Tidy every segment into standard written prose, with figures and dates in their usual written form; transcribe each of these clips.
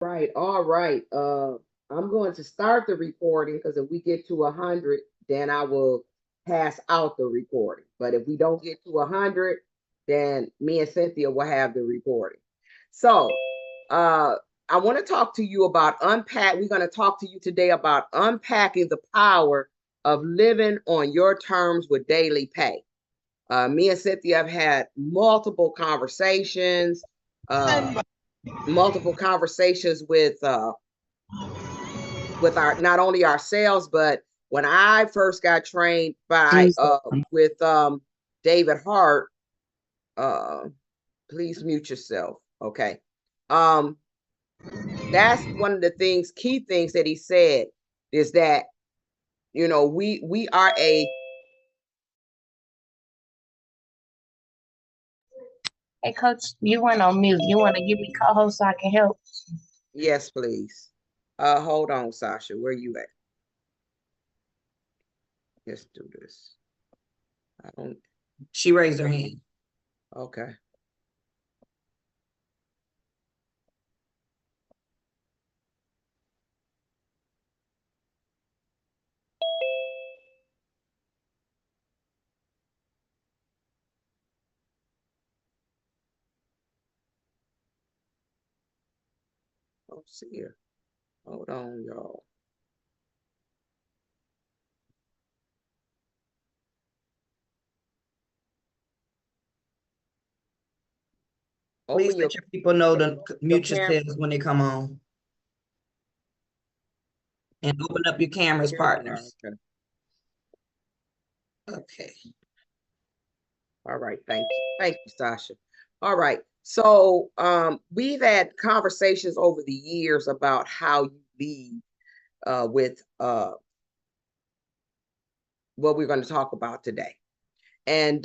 Right, all right. I'm going to start the recording because if we get to 100, then I will pass out the recording. But if we don't get to 100, then me and Cynthia will have the recording. So, uh, I want to talk to you about we're going to talk to you today about unpacking the power of living on your terms with daily pay. Me and Cynthia have had uh, multiple conversations with our not only ourselves, but when I first got trained by with David Hart, uh, please mute yourself. Okay. Um, that's one of the key things that he said is that we are a Hey, Coach, you went on mute. You want to give me co-host so I can help? yes, please. Hold on, Sasha. Where you at? Let's do this. I don't. She raised her hand. Okay. Oh, see her. Hold on, y'all. Please let your people know to mute yourselves when they come on. And open up your cameras, partners. Okay. All right. Thank you. Thank you, Sasha. All right. So we've had conversations over the years about how you lead with what we're going to talk about today. And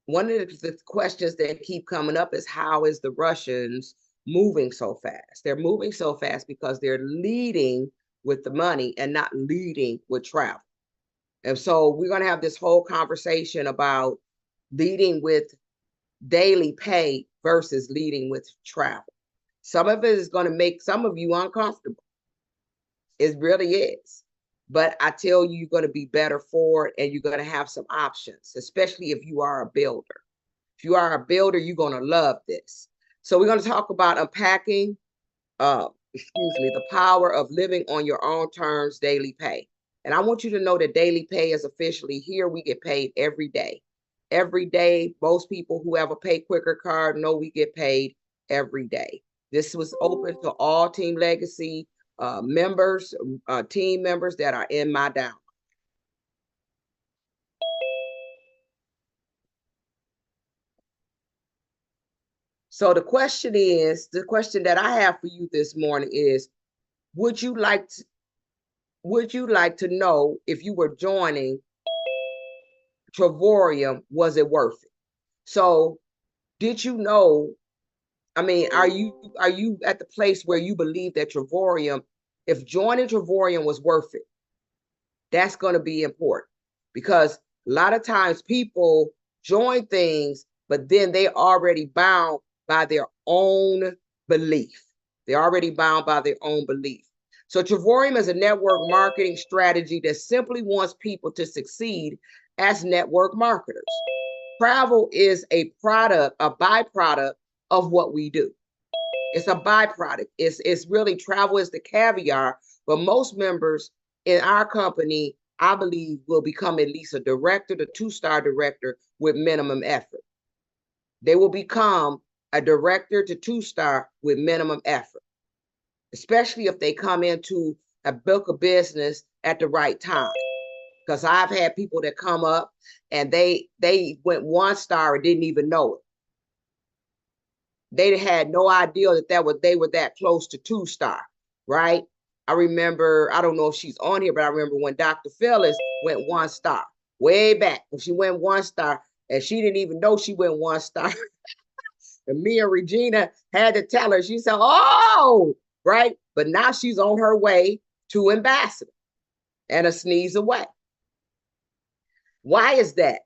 one of the questions that keep coming up is how is the Russians moving so fast? They're moving so fast because they're leading with the money and not leading with travel. And so we're going to have this whole conversation about leading with daily pay versus leading with travel. Some of it is going to make some of you uncomfortable. It really is. But I tell you, you're going to be better for it and you're going to have some options, especially if you are a builder. If you are a builder, you're going to love this. So we're going to talk about unpacking, the power of living on your own terms, daily pay. And I want you to know that daily pay is officially here. We get paid every day. Every day, most people who have a Pay Quicker card know we get paid every day. This was open to all Team Legacy members, team members that are in my down. So the question that I have for you this morning is, would you like to know if you were joining Travorium, was it worth it? So did you know, I mean, are you at the place where you believe that Travorium, if joining Travorium was worth it? That's going to be important because a lot of times people join things, but then they're already bound by their own belief. They're already bound by their own belief. So Travorium is a network marketing strategy that simply wants people to succeed as network marketers. Travel is a byproduct of what we do. It's a byproduct. It's really travel is the caviar, but most members in our company, I believe, will become at least a director, the 2-star director with minimum effort. They will become a director to 2-star with minimum effort, especially if they come into a book of business at the right time. Because I've had people that come up and they went 1-star and didn't even know it. They had no idea that they were that close to 2-star, right? I remember, I don't know if she's on here, but I remember when Dr. Phyllis went 1-star way back. When she went 1-star and she didn't even know she went 1-star. And me and Regina had to tell her, she said, oh, right? But now she's on her way to ambassador and a sneeze away. Why is that?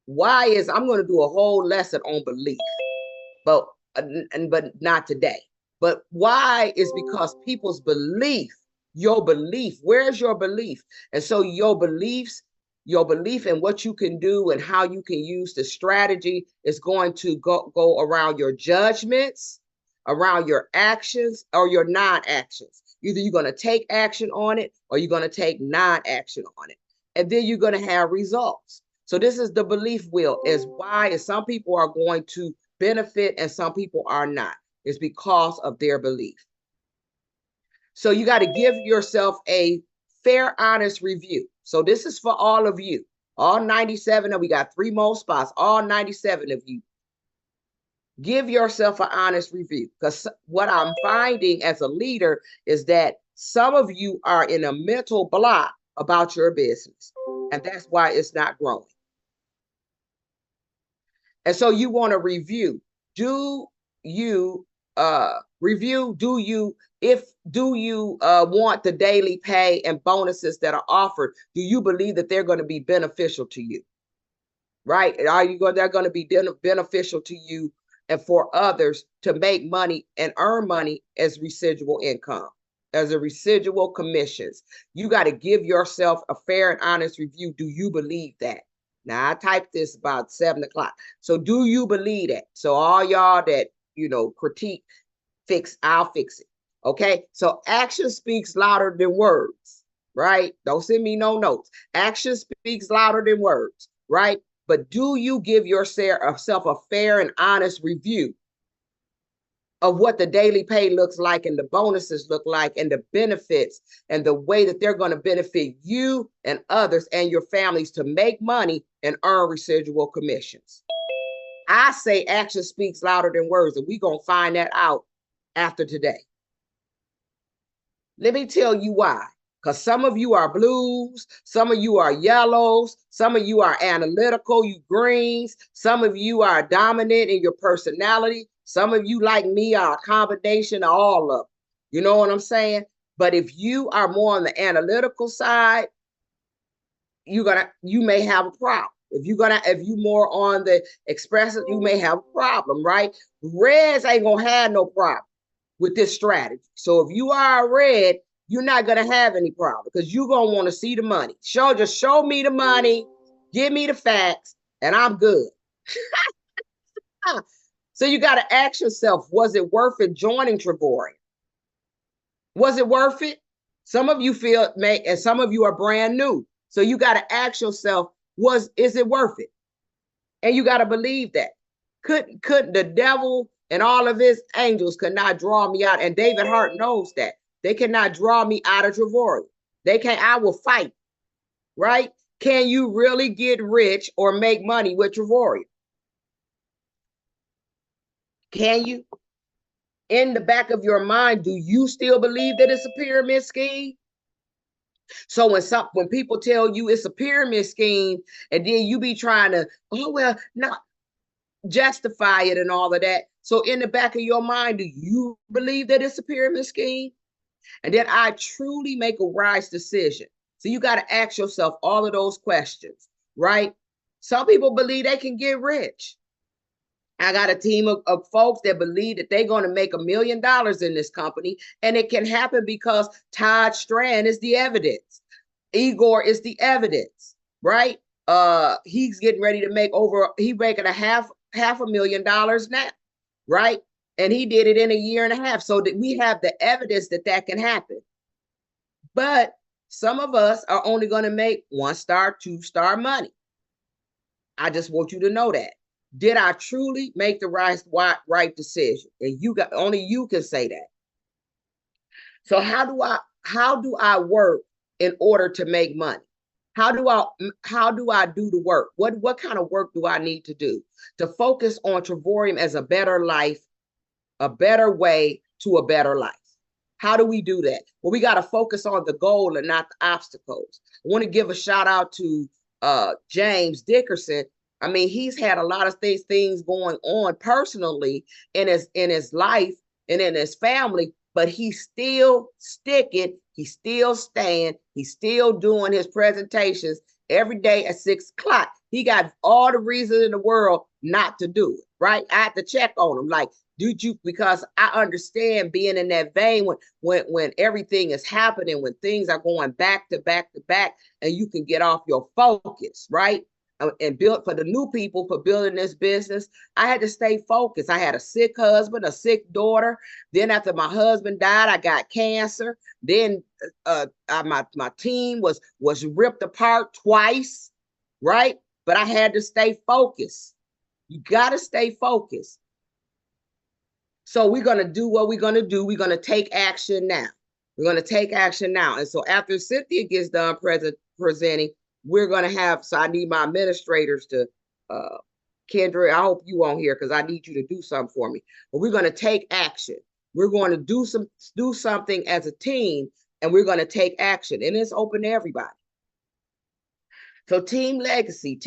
I'm going to do a whole lesson on belief, but not today. But why is because people's belief, your belief, where's your belief? And so your beliefs, your belief in what you can do and how you can use the strategy is going to go around your judgments, around your actions or your non-actions. Either you're going to take action on it or you're going to take non-action on it. And then you're going to have results. So this is the belief wheel, is why is some people are going to benefit and some people are not. It's because of their belief. So you got to give yourself a fair, honest review. So this is for all of you, all 97, and we got 3 more spots, all 97 of you. Give yourself an honest review, because what I'm finding as a leader is that some of you are in a mental block about your business, and that's why it's not growing. And so you want to review. Do you want the daily pay and bonuses that are offered? Do you believe that they're going to be beneficial to you? Right? They're going to be beneficial to you and for others to make money and earn money as residual income, as a residual commissions. You got to give yourself a fair and honest review. Do you believe that? Now, I typed this about 7 o'clock. So do you believe that? So all y'all that, critique, I'll fix it. Okay. So action speaks louder than words, right? Don't send me no notes. Action speaks louder than words, right? But do you give yourself a fair and honest review of what the daily pay looks like and the bonuses look like and the benefits and the way that they're going to benefit you and others and your families to make money and earn residual commissions? I say action speaks louder than words, and we're going to find that out after today. Let me tell you why. Because some of you are blues, some of you are yellows, some of you are analytical, you greens, some of you are dominant in your personality, some of you like me are a combination of all of them. You know what I'm saying? But if you are more on the analytical side, you may have a problem. If you more on the expressive, you may have a problem, right? Reds ain't gonna have no problem with this strategy. So if you are a red, you're not going to have any problem because you're going to want to see the money. Just show me the money, give me the facts, and I'm good. So you got to ask yourself, was it worth it joining Trevorian? Was it worth it? Some of you and some of you are brand new. So you got to ask yourself, is it worth it? And you got to believe that. Couldn't the devil and all of his angels could not draw me out? And David Hart knows that. They cannot draw me out of Trevorian. I will fight, right? Can you really get rich or make money with Trevorian? Can you? In the back of your mind, do you still believe that it's a pyramid scheme? So when people tell you it's a pyramid scheme, and then you be trying to, not justify it and all of that. So in the back of your mind, do you believe that it's a pyramid scheme? And then I truly make a wise decision. So you got to ask yourself all of those questions, right? Some people believe they can get rich. I got a team of folks that believe that they're going to make $1 million in this company. And it can happen because Todd Strand is the evidence. Igor is the evidence, right? He's getting ready to he's making half $500,000 now, right? And he did it in a year and a half. So that we have the evidence that can happen. But some of us are only going to make 1-star, 2-star money. I just want you to know that. Did I truly make the right decision? And only you can say that. So how do I work in order to make money? How do I do the work? What kind of work do I need to do to focus on Trevorian as a better life, a better way to a better life? How do we do that? Well, we got to focus on the goal and not the obstacles. I want to give a shout out to James Dickerson. I mean, he's had a lot of things going on personally in his life and in his family, but he's still sticking. He's still staying. He's still doing his presentations every day at 6 o'clock. He got all the reasons in the world not to do it, right? I had to check on him. Like, Did you, because I understand being in that vein when everything is happening, when things are going back to back to back, and you can get off your focus, right? And build for the new people for building this business. I had to stay focused. I had a sick husband, a sick daughter. Then after my husband died, I got cancer. Then my team was ripped apart twice, right? But I had to stay focused. You got to stay focused. So we're going to do what we're going to do. We're going to take action now. We're going to take action now. And so after Cynthia gets done presenting, we're going to have, so I need my administrators to, Kendra, I hope you won't hear because I need you to do something for me. But we're going to take action. We're going to do something as a team, and we're going to take action. And it's open to everybody. So Team Legacy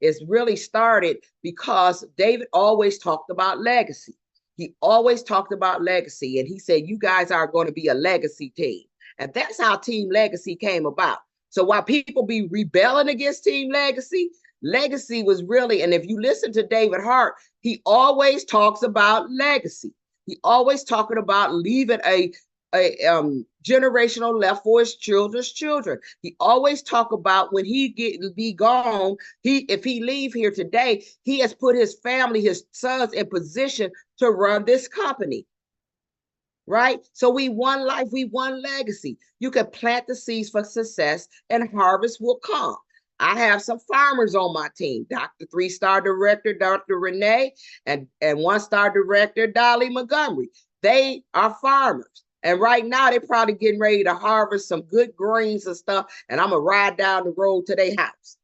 is really started because David always talked about legacy. He always talked about legacy. And he said, you guys are going to be a legacy team. And that's how Team Legacy came about. So while people be rebelling against Team Legacy, legacy was really, and if you listen to David Hart, he always talks about legacy. He always talking about leaving a generational left for his children's children. He always talk about when he be gone, if he leave here today, he has put his family, his sons in position to run this company. Right? So we won life, we won legacy. You can plant the seeds for success and harvest will come. I have some farmers on my team, Dr. 3-star director, Dr. Renee, and 1-star director, Dolly Montgomery. They are farmers. And right now, they're probably getting ready to harvest some good greens and stuff. And I'm going to ride down the road to their house.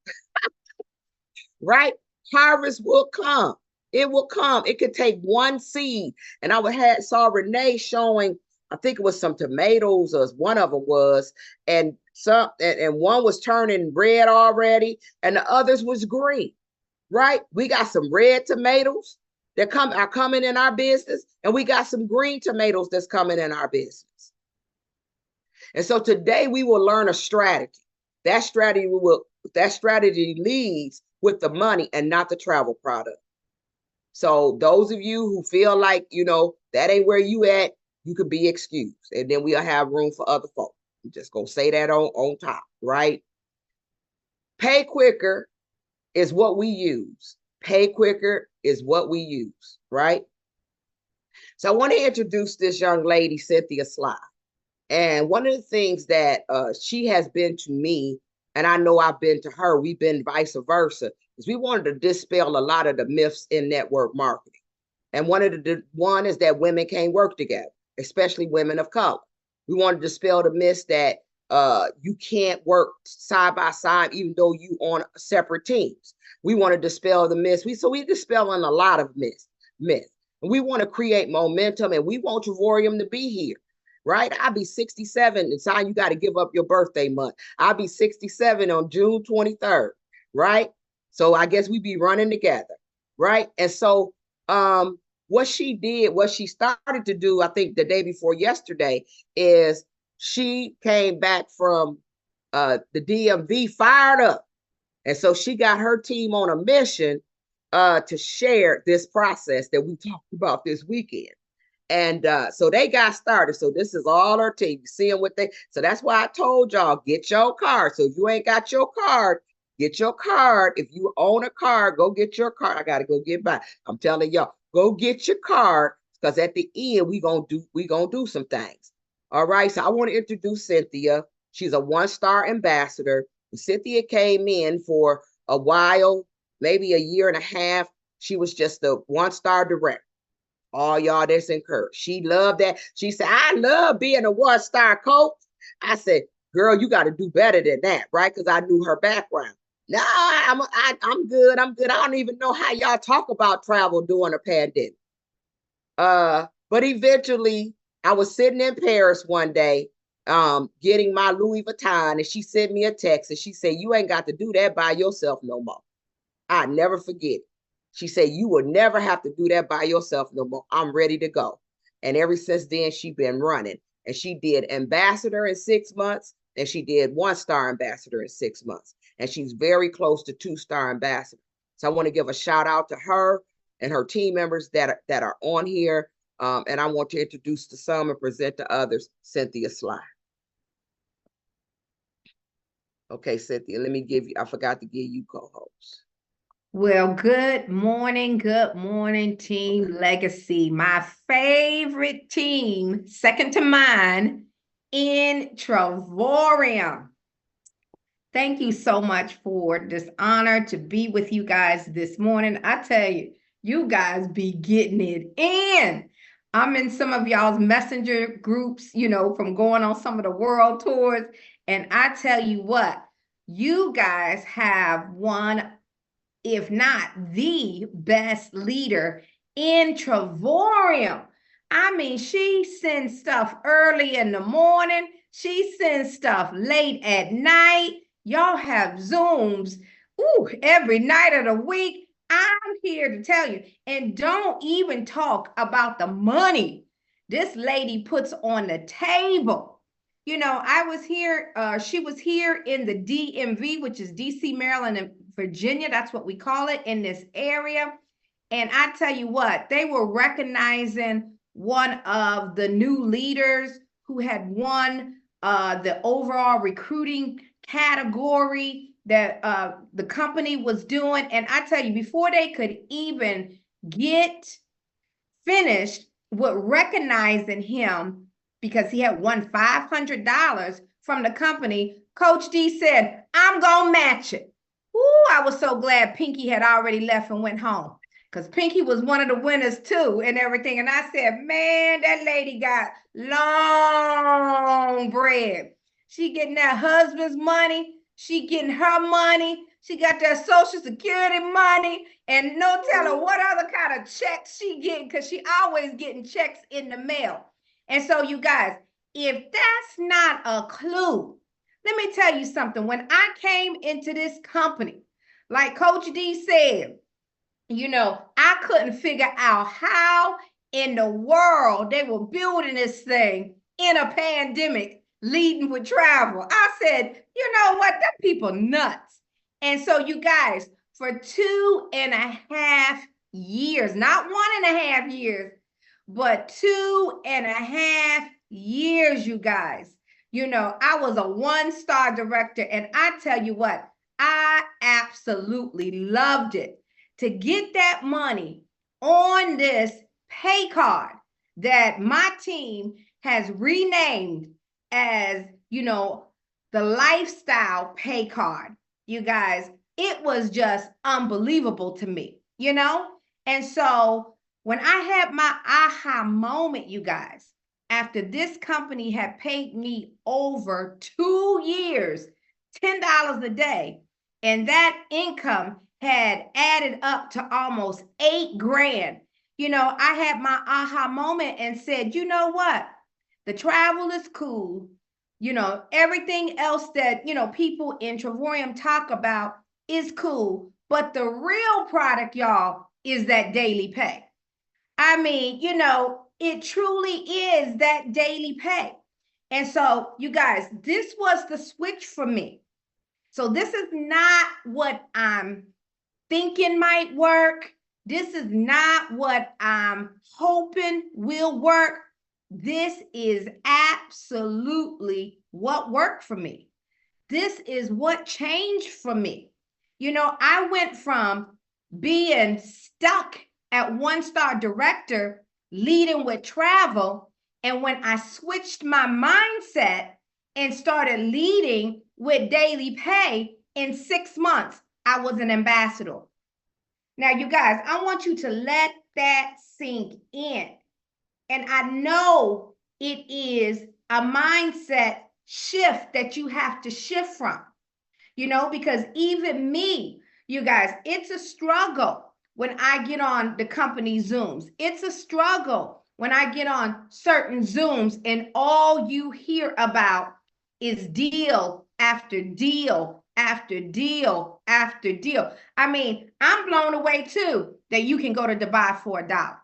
Right? Harvest will come. It will come. It could take one seed. And I saw Renee showing, I think it was some tomatoes, or one of them was, and one was turning red already, and the others was green. Right? We got some red tomatoes that are coming in our business, and we got some green tomatoes that's coming in our business. And so today we will learn a strategy. That strategy leads with the money and not the travel product. So those of you who feel like, that ain't where you at, you could be excused. And then we'll have room for other folks. I'm just going to say that on top, right? Pay quicker is what we use. Pay quicker is what we use, right? So I want to introduce this young lady, Cynthia Sly. And one of the things that she has been to me, and I know I've been to her, we've been vice versa, is we wanted to dispel a lot of the myths in network marketing. And one is that women can't work together, especially women of color. We wanted to dispel the myths that you can't work side by side, even though you on separate teams. We want to dispel the myths. So we dispelling a lot of myths. And we want to create momentum, and we want Travorium to be here, right? I'll be 67. It's time you got to give up your birthday month. I'll be 67 on June 23rd, right? So I guess we be running together, right? And so what she started to do, I think the day before yesterday, is she came back from the DMV fired up. And so she got her team on a mission to share this process that we talked about this weekend. And so they got started. So this is all her team. You see them so that's why I told y'all, get your card. So if you ain't got your card, get your card. If you own a card, go get your card. I got to go get by. I'm telling y'all, go get your card, because at the end, we gonna do some things. All right. So I want to introduce Cynthia. She's a 1-star ambassador. Cynthia came in for a while, maybe a year and a half. She was just a 1-star director. All y'all that's encouraged. She loved that. She said, I love being a 1-star coach. I said, girl, you got to do better than that, right? Because I knew her background. No, I'm good. I'm good. I don't even know how y'all talk about travel during a pandemic. But eventually, I was sitting in Paris one day, getting my Louis Vuitton, and she sent me a text, and she said, you ain't got to do that by yourself no more. I never forget it. She said, you will never have to do that by yourself no more. I'm ready to go. And ever since then, she's been running. And she did ambassador in 6 months, and she did 1-star ambassador in 6 months. And she's very close to 2-star ambassador. So I want to give a shout out to her and her team members that are on here. And I want to introduce to some and present to others, Cynthia Sly. Okay, Cynthia, let me give you, I forgot to give you co-host. Well, good morning, Team Legacy. My favorite team, second to mine, in Travorium. Thank you so much for this honor to be with you guys this morning. I tell you, you guys be getting it in. I'm in some of y'all's messenger groups, you know, from going on some of the world tours. And I tell you what, you guys have one, if not the best leader in Travorium. I mean, she sends stuff early in the morning. She sends stuff late at night. Y'all have Zooms every night of the week. I'm here to tell you, and don't even talk about the money this lady puts on the table. You know, I was here, she was here in the DMV, which is DC, Maryland, and Virginia. That's what we call it in this area. And I tell you what, they were recognizing one of the new leaders who had won the overall recruiting category that the company was doing. And I tell you, before they could even get finished with recognizing him, because he had won $500 from the company, Coach D said, I'm going to match it. Ooh, I was so glad Pinky had already left and went home, because Pinky was one of the winners too and everything. And I said, man, that lady got long bread. She getting that husband's money. She getting her money. She got that Social Security money, and no telling what other kind of checks she getting, because she always getting checks in the mail. And so you guys, if that's not a clue, let me tell you something. When I came into this company, like Coach D said, you know, I couldn't figure out how in the world they were building this thing in a pandemic leading with travel. I said, you know what, them people nuts. And so you guys, for 2.5 years, not 1.5 years, but 2.5 years, you guys, you know, I was a 1-star director. And I tell you what, I absolutely loved it. To get that money on this pay card that my team has renamed as, you know, the lifestyle pay card, you guys, it was just unbelievable to me, you know? And so when I had my aha moment, you guys, after this company had paid me over 2 years, $10 a day, and that income had added up to almost $8,000, you know, I had my aha moment and said, you know what? The travel is cool. You know, everything else that, you know, people in Travorium talk about is cool. But the real product, y'all, is that daily pay. I mean, you know, it truly is that daily pay. And so, you guys, this was the switch for me. So this is not what I'm thinking might work. This is not what I'm hoping will work. This is absolutely what worked for me. This is what changed for me. You know, I went from being stuck at 1-star director, leading with travel. And when I switched my mindset and started leading with daily pay, in 6 months, I was an ambassador. Now, you guys, I want you to let that sink in. And I know it is a mindset shift that you have to shift from, you know, because even me, you guys, it's a struggle when I get on the company Zooms. It's a struggle when I get on certain Zooms and all you hear about is deal after deal after deal after deal. I mean, I'm blown away too that you can go to Dubai for $1.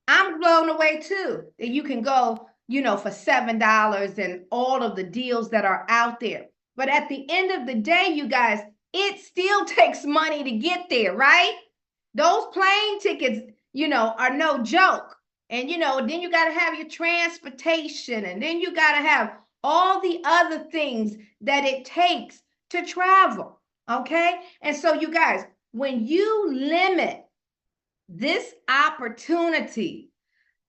I'm blown away too that you can go, you know, for $7 and all of the deals that are out there. But at the end of the day, you guys, it still takes money to get there, right? Those plane tickets, are no joke. And, then you got to have your transportation, and then you got to have all the other things that it takes to travel. Okay. And so you guys, when you limit this opportunity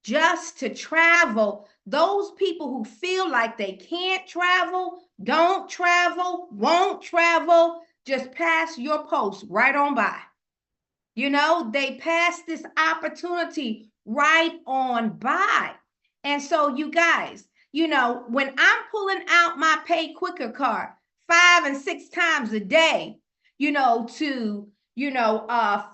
just to travel, those people who feel like they can't travel, don't travel, won't travel, just pass your post right on by. They pass this opportunity right on by. And so you guys, when I'm pulling out my Pay Quicker card 5 and 6 times a day, to,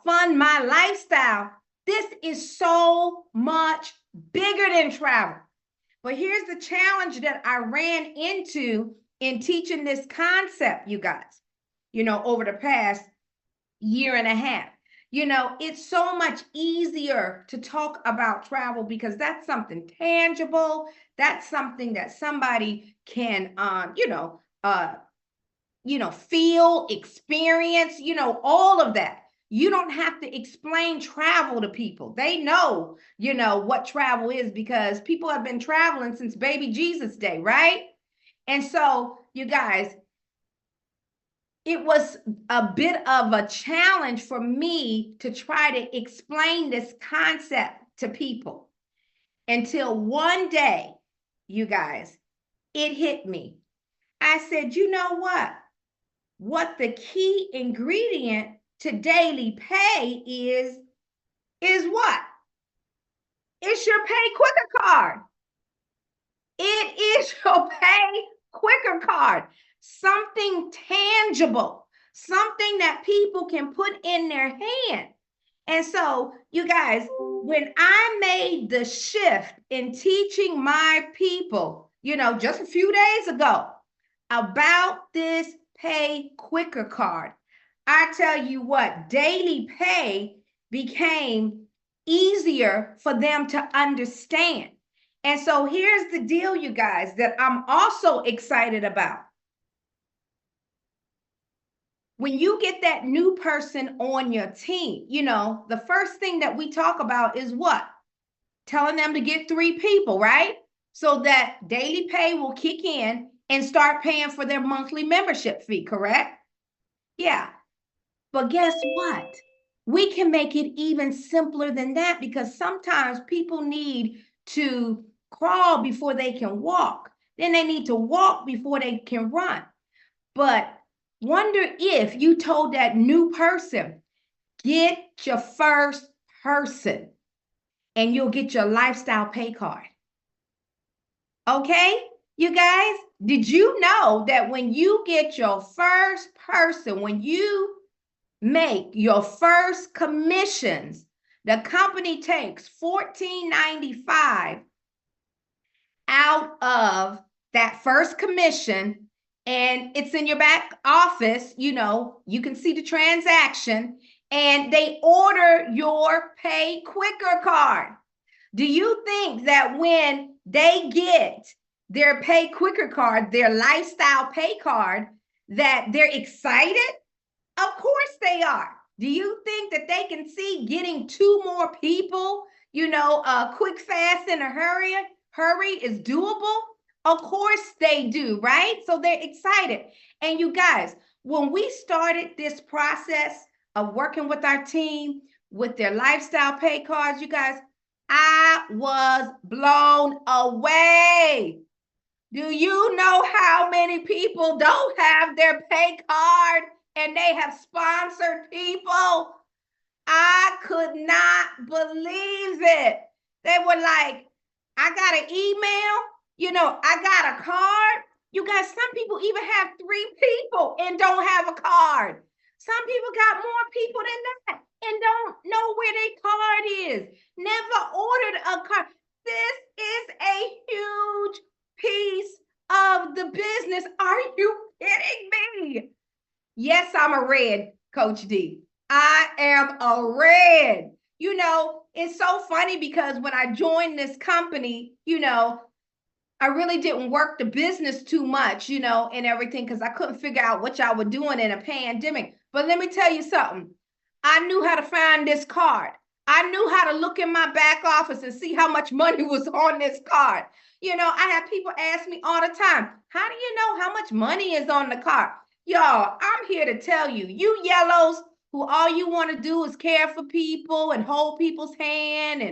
fund my lifestyle, this is so much bigger than travel. But here's the challenge that I ran into in teaching this concept, you guys, over the past year and a half. It's so much easier to talk about travel because that's something tangible. That's something that somebody can, feel, experience, all of that. You don't have to explain travel to people. They know, what travel is because people have been traveling since baby Jesus day, right? And so, you guys, it was a bit of a challenge for me to try to explain this concept to people until one day, you guys, it hit me. I said, you know what? What the key ingredient to daily pay is what? It's your Pay Quicker card. It is your Pay Quicker card. Something tangible, something that people can put in their hand. And so, you guys, when I made the shift in teaching my people, just a few days ago about this Pay Quicker card, I tell you what, daily pay became easier for them to understand. And so here's the deal, you guys, that I'm also excited about. When you get that new person on your team, the first thing that we talk about is what? Telling them to get 3 people, right? So that daily pay will kick in and start paying for their monthly membership fee, correct? Yeah. But guess what? We can make it even simpler than that because sometimes people need to crawl before they can walk. Then they need to walk before they can run. But wonder if you told that new person, get your first person and you'll get your lifestyle pay card. Okay, you guys, did you know that when you get your first person, when you make your first commissions, the company takes $14.95 out of that first commission, and it's in your back office, you can see the transaction, and they order your Pay Quicker card. Do you think that when they get their Pay Quicker card, their lifestyle pay card, that they're excited? Of course they are. Do you think that they can see getting 2 more people, quick, fast, in a hurry is doable? Of course they do, right? So they're excited. And you guys, when we started this process of working with our team with their lifestyle pay cards, you guys, I was blown away. Do you know how many people don't have their pay card and they have sponsored people? I could not believe it. They were like, I got an email, I got a card. You guys, some people even have 3 people and don't have a card. Some people got more people than that and don't know where their card is. Never ordered a card. This is a huge piece of the business. Are you kidding me? Yes, I'm a red, Coach D. I am a red. It's so funny because when I joined this company, I really didn't work the business too much, and everything because I couldn't figure out what y'all were doing in a pandemic. But let me tell you something. I knew how to find this card. I knew how to look in my back office and see how much money was on this card. You know, I have people ask me all the time, how do you know how much money is on the card? Y'all, I'm here to tell you, you yellows who all you want to do is care for people and hold people's hand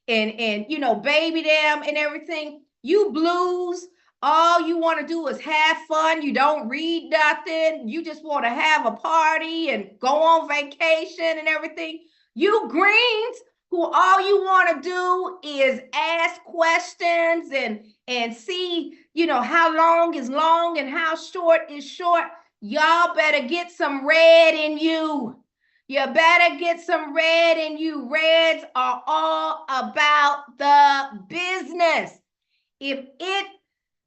and you know, baby them and everything. You blues, all you want to do is have fun. You don't read nothing. You just want to have a party and go on vacation and everything. You greens who all you want to do is ask questions and see, you know, how long is long and how short is short. Y'all better get some red in you. You better get some red in you. Reds are all about the business. If it,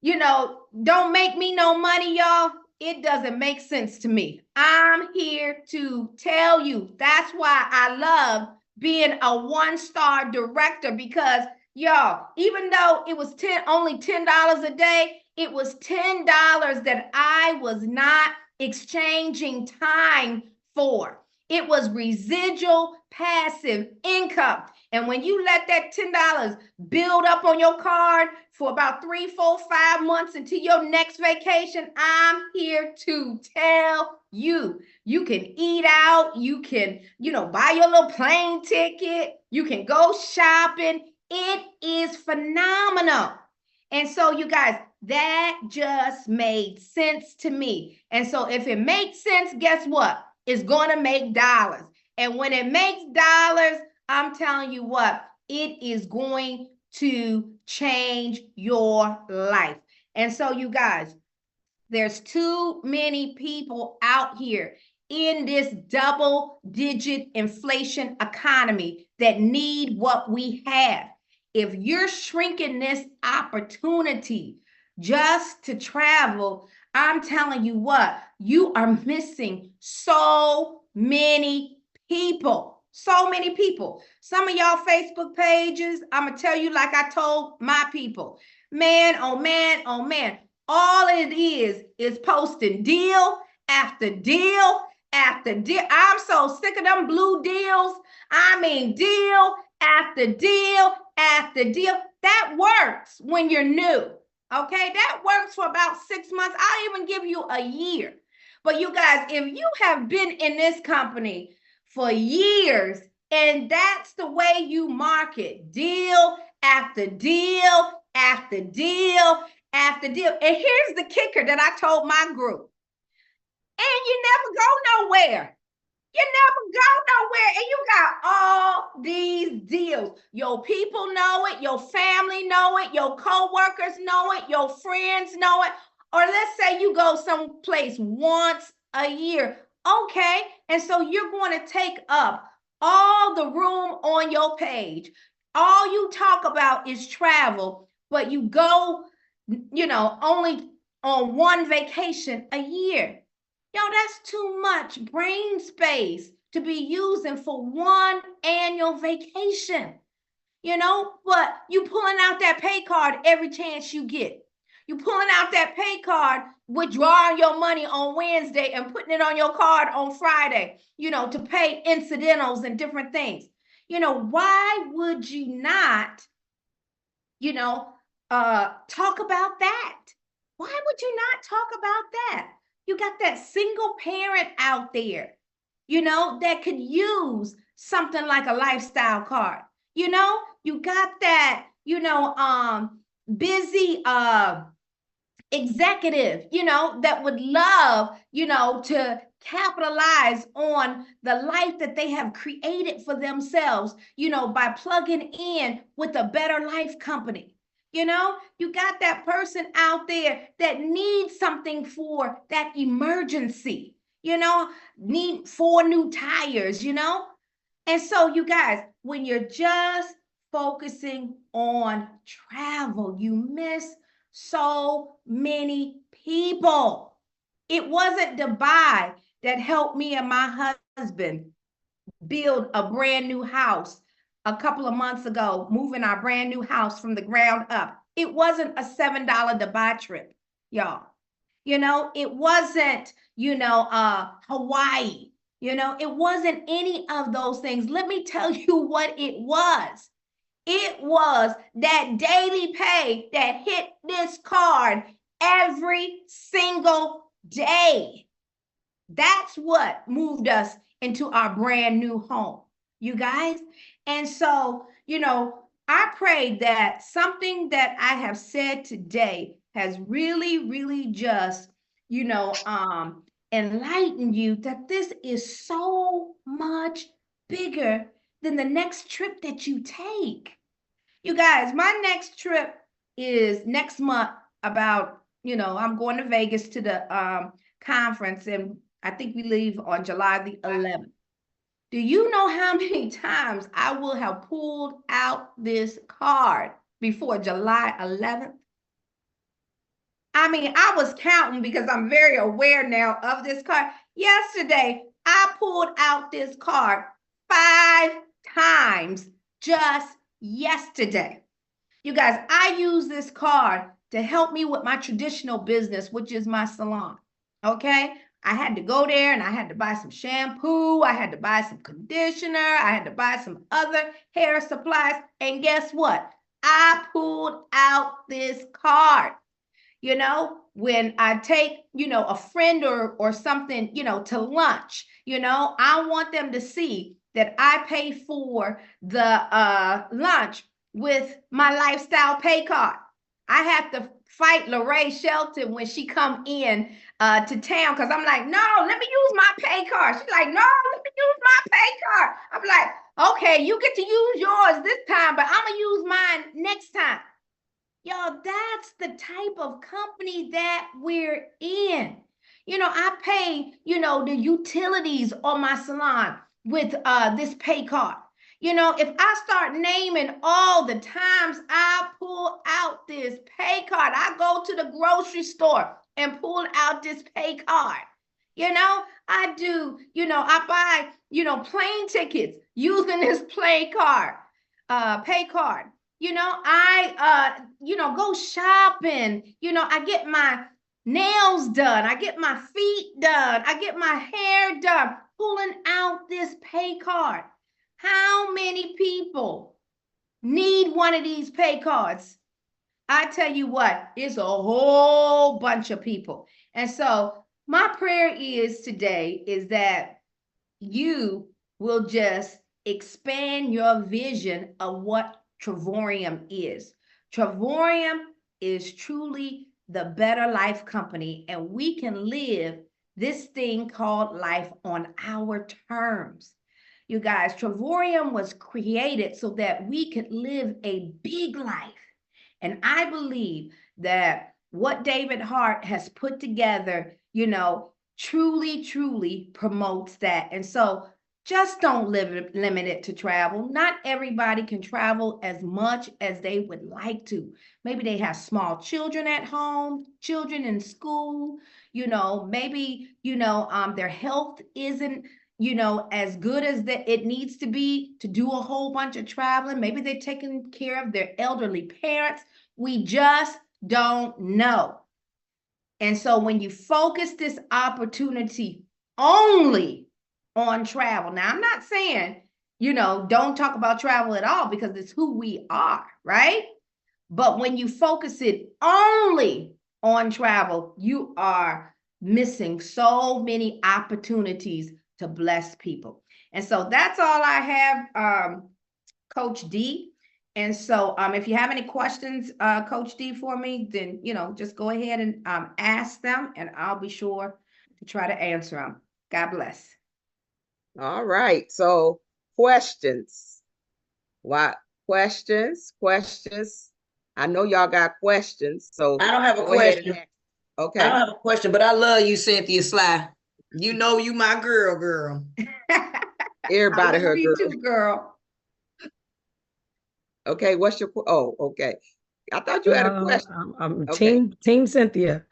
you know, don't make me no money, y'all, it doesn't make sense to me. I'm here to tell you. That's why I love being a 1-star director, because y'all, even though it was only $10 a day, it was $10 that I was not exchanging time for. It was residual passive income. And when you let that $10 build up on your card for about 3, 4, 5 months until your next vacation, I'm here to tell you, you can eat out, you can, you know, buy your little plane ticket, you can go shopping. It is phenomenal. And so you guys, that just made sense to me. And so if it makes sense, guess what? It's going to make dollars. And when it makes dollars, I'm telling you what, it is going to change your life. And so you guys, there's too many people out here in this double-digit inflation economy that need what we have. If you're shrinking this opportunity just to travel, I'm telling you what, you are missing so many people. So many people. Some of y'all Facebook pages, I'm going to tell you like I told my people. Man, oh man, oh man. All it is posting deal after deal after deal. I'm so sick of them blue deals. I mean, deal after deal after deal. That works when you're new. Okay, that works for about 6 months. I'll even give you a year. But you guys, if you have been in this company for years and that's the way you market, deal after deal after deal after deal. And here's the kicker that I told my group. And you never go nowhere. You never go nowhere. And you got all these deals. Your people know it. Your family know it. Your co-workers know it. Your friends know it. Or let's say you go someplace once a year. Okay. And so you're going to take up all the room on your page. All you talk about is travel, but you go, you know, only on one vacation a year. Yo, that's too much brain space to be using for one annual vacation, you know, but you pulling out that pay card every chance you get. You pulling out that pay card, withdrawing your money on Wednesday and putting it on your card on Friday, you know, to pay incidentals and different things. You know, why would you not, you know, talk about that? Why would you not talk about that? You got that single parent out there, you know, that could use something like a lifestyle card. You know, you got that, you know, busy executive, you know, that would love, you know, to capitalize on the life that they have created for themselves, you know, by plugging in with a better life company. You know, you got that person out there that needs something for that emergency, you know, need 4 new tires, you know. And so you guys, when you're just focusing on travel, you miss so many people. It wasn't Dubai that helped me and my husband build a brand new house a couple of months ago, moving our brand new house from the ground up. It wasn't a $7 Dubai trip, y'all. You know, it wasn't, you know, Hawaii. You know, it wasn't any of those things. Let me tell you what it was. It was that daily pay that hit this card every single day. That's what moved us into our brand new home, you guys. And so, you know, I pray that something that I have said today has really, really just, you know, enlightened you that this is so much bigger than the next trip that you take. You guys, my next trip is next month about, you know, I'm going to Vegas to the conference, and I think we leave on July the 11th. Do you know how many times I will have pulled out this card before July 11th? I mean, I was counting because I'm very aware now of this card. Yesterday, I pulled out this card 5 times just yesterday. You guys, I use this card to help me with my traditional business, which is my salon. Okay. I had to go there and I had to buy some shampoo. I had to buy some conditioner. I had to buy some other hair supplies. And guess what? I pulled out this card. You know, when I take, you know, a friend or something, you know, to lunch, you know, I want them to see that I pay for the lunch with my lifestyle pay card. I have to fight Lorraine Shelton when she come in to town because I'm like, no, let me use my pay card. She's like, no, let me use my pay card. I'm like, okay, you get to use yours this time, but I'm gonna use mine next time. Y'all, that's the type of company that we're in. You know, I pay, you know, the utilities on my salon with this pay card. You know, if I start naming all the times I pull out this pay card, I go to the grocery store and pull out this pay card. You know, I do, you know, I buy, you know, plane tickets using this pay card. You know, I you know, go shopping. You know, I get my nails done. I get my feet done. I get my hair done, pulling out this pay card. How many people need one of these pay cards? I tell you what, it's a whole bunch of people. And so my prayer is today is that you will just expand your vision of what Travorium is. Travorium is truly the better life company, and we can live this thing called life on our terms. You guys, Travorium was created so that we could live a big life. And I believe that what David Hart has put together, you know, truly, truly promotes that. And so just don't limit it to travel. Not everybody can travel as much as they would like to. Maybe they have small children at home, children in school, you know, maybe, you know, their health isn't, you know, as good as that it needs to be to do a whole bunch of traveling. Maybe they're taking care of their elderly parents. We just don't know. And so when you focus this opportunity only on travel, now I'm not saying, you know, don't talk about travel at all because it's who we are, right? But when you focus it only on travel, you are missing so many opportunities to bless people. And so that's all I have, Coach D. And so if you have any questions, Coach D, for me, then, you know, just go ahead and ask them, and I'll be sure to try to answer them. God bless. All right. So questions. What questions? Questions. I know y'all got questions. So I don't have a question. Okay. I don't have a question, but I love you, Cynthia Sly. You know you my girl. Everybody her girl. Too, girl. Okay, what's your okay. I thought you had a question. I'm Team Cynthia.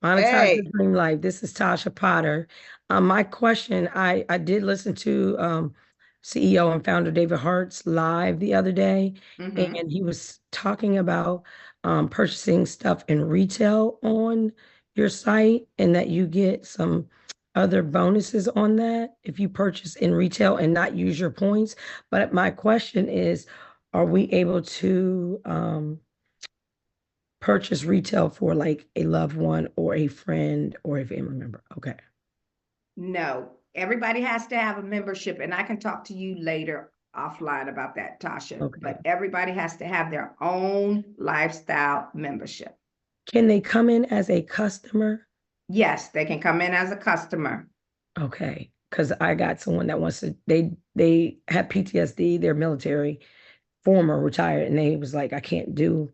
Monetize your dream life. This is Tasha Potter. My question, I did listen to CEO and founder David Hart's live the other day, and he was talking about purchasing stuff in retail on your site, and that you get some other bonuses on that if you purchase in retail and not use your points. But my question is, are we able to purchase retail for like a loved one or a friend or a family member? Okay. No, everybody has to have a membership, and I can talk to you later offline about that, Tasha. Okay. But everybody has to have their own lifestyle membership. Can they come in as a customer? Yes, they can come in as a customer. Okay. Because I got someone that wants to, they have PTSD, they're military, former retired, and they was like, I can't deal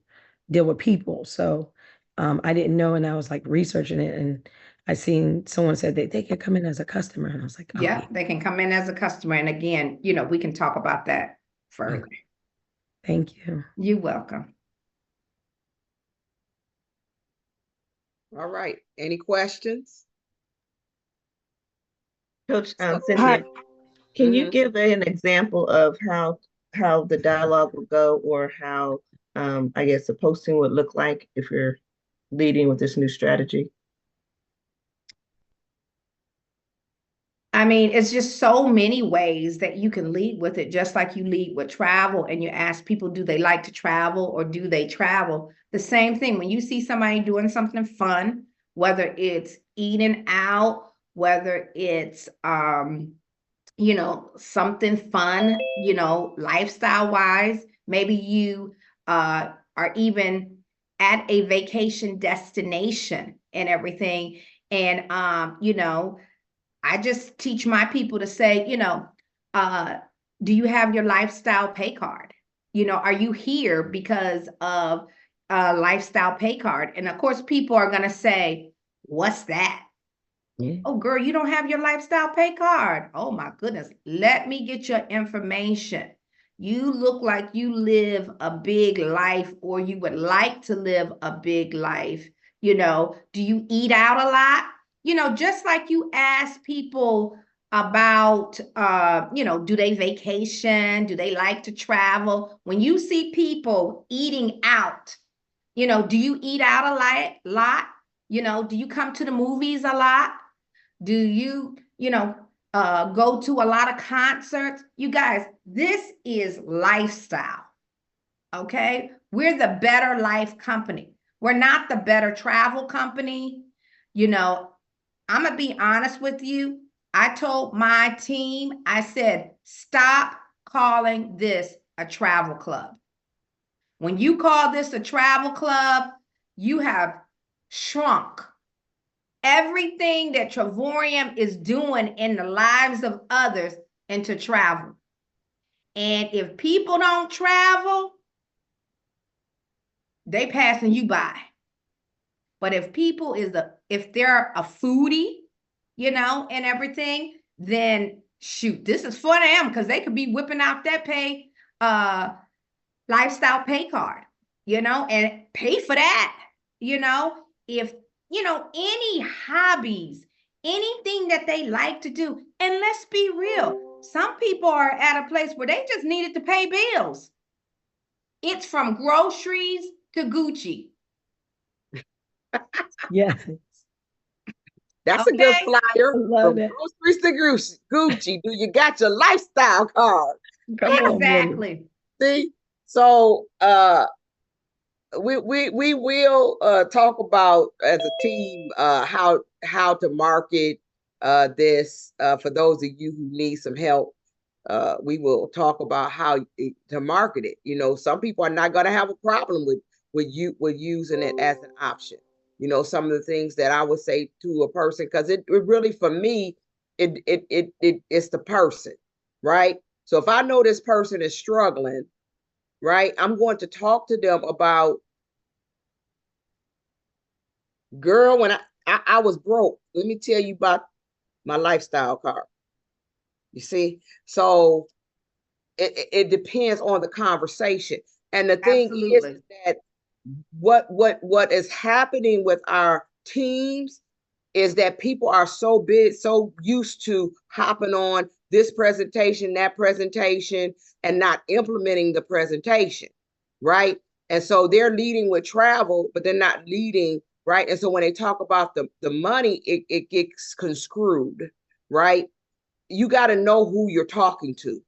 with people. So I didn't know, and I was like researching it, and I seen someone said that they could come in as a customer, and I was like, oh, Yeah, they can come in as a customer. And again, we can talk about that further. Okay. Thank you. You're welcome. All right. Any questions? Coach So- Cynthia, can you Mhm. give an example of how the dialogue would go, or how I guess the posting would look like if you're leading with this new strategy? I mean, it's just so many ways that you can lead with it, just like you lead with travel and you ask people, do they like to travel or do they travel? The same thing, when you see somebody doing something fun, whether it's eating out, whether it's, something fun, lifestyle wise, maybe you are even at a vacation destination and everything. And, I just teach my people to say, do you have your lifestyle pay card? Are you here because of a lifestyle pay card? And of course, people are going to say, what's that? Yeah. Oh, girl, you don't have your lifestyle pay card. Oh, my goodness. Let me get your information. You look like you live a big life, or you would like to live a big life. Do you eat out a lot? Just like you ask people about, do they vacation? Do they like to travel? When you see people eating out, do you eat out a lot? Do you come to the movies a lot? Do you, go to a lot of concerts? You guys, this is lifestyle. Okay? We're the Better Life Company. We're not the Better Travel Company. I'm going to be honest with you. I told my team, I said, stop calling this a travel club. When you call this a travel club, you have shrunk everything that Travorium is doing in the lives of others into travel. And if people don't travel, they passing you by. But if if they're a foodie, and everything, then shoot, this is for them, because they could be whipping out that lifestyle pay card, and pay for that, if, any hobbies, anything that they like to do. And let's be real, some people are at a place where they just needed to pay bills. It's from groceries to Gucci. Yes. That's a good flyer. Love From that. groceries to Gucci. Do you got your lifestyle card? Come on, woman. Exactly. See? So we will talk about as a team how to market this for those of you who need some help. We will talk about how to market it. Some people are not going to have a problem with using it as an option. Some of the things that I would say to a person, because it really, for me, it's the person, right? So if I know this person is struggling, right, I'm going to talk to them about, girl, when I was broke, let me tell you about my lifestyle card. You see? So it depends on the conversation. And the thing is that what is happening with our teams is that people are so used to hopping on this presentation, that presentation, and not implementing the presentation, right? And so they're leading with travel, but they're not leading right? And so when they talk about the money, it gets construed, right? You got to know who you're talking to.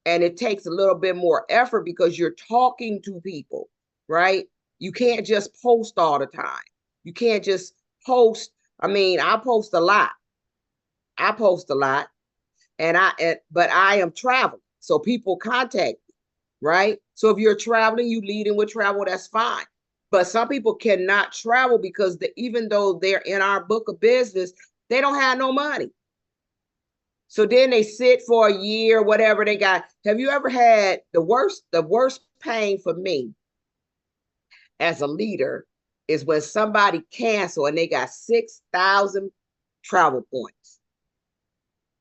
And it takes a little bit more effort because you're talking to people, right? You can't just post all the time. You can't just post. I mean, I post a lot. I post a lot, but I am traveling. So people contact me, right? So if you're traveling, you lead in with travel, that's fine. But some people cannot travel because even though they're in our book of business, they don't have no money. So then they sit for a year, whatever they got. Have you ever had the worst pain for me as a leader is when somebody cancel and they got 6,000 travel points.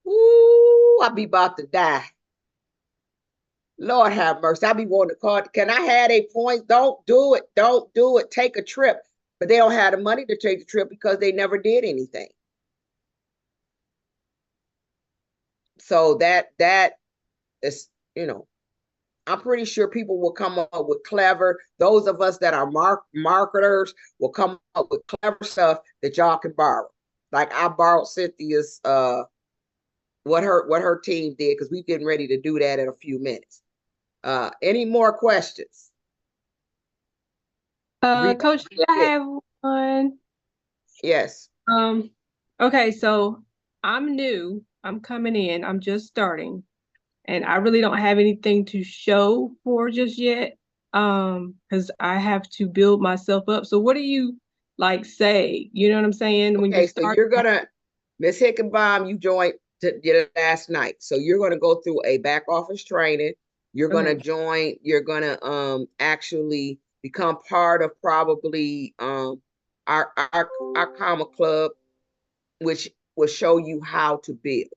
Ooh, I'll be about to die. Lord have mercy. I be wanting to call. Can I have a point? Don't do it. Don't do it. Take a trip. But they don't have the money to take the trip because they never did anything. So that is, I'm pretty sure people will come up with clever, those of us that are marketers will come up with clever stuff that y'all can borrow. Like I borrowed Cynthia's what her team did, because we're getting ready to do that in a few minutes. Any more questions? Coach, I have one. Yes. Okay, so I'm new. I'm coming in. I'm just starting, and I really don't have anything to show for just yet. Because I have to build myself up. So what do you like say? You know what I'm saying? When Okay, you so start, you're gonna, Miss Hickenbaum, you joined last night. So you're gonna go through a back office training. You're gonna join, you're gonna actually become part of probably our comma club, which will show you how to build.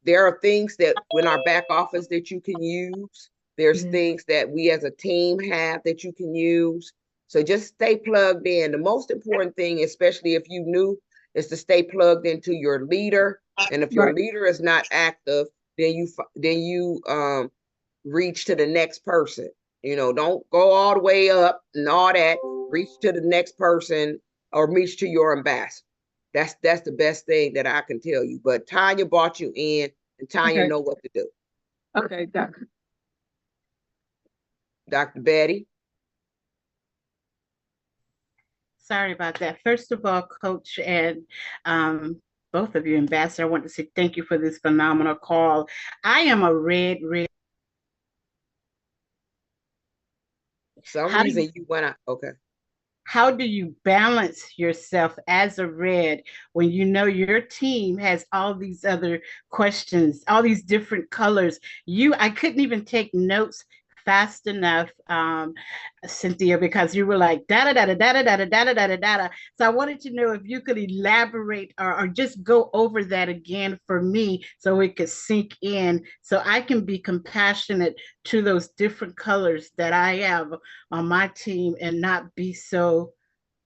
There are things that in our back office that you can use. There's things that we as a team have that you can use. So just stay plugged in. The most important thing, especially if you new, is to stay plugged into your leader. And if your leader is not active, then you reach to the next person. Don't go all the way up and all that. Reach to the next person or reach to your ambassador. That's the best thing that I can tell you. But Tanya brought you in, and Tanya know what to do. Okay, Doctor. Dr. Betty. Sorry about that. First of all, Coach, and both of you, Ambassador, I want to say thank you for this phenomenal call. I am a red. For some reason you went out. Okay. How do you balance yourself as a red when you know your team has all these other questions, all these different colors? I couldn't even take notes fast enough, Cynthia, because you were like da da da da da da da da da da da. So I wanted to know if you could elaborate or just go over that again for me so it could sink in, so I can be compassionate to those different colors that I have on my team and not be so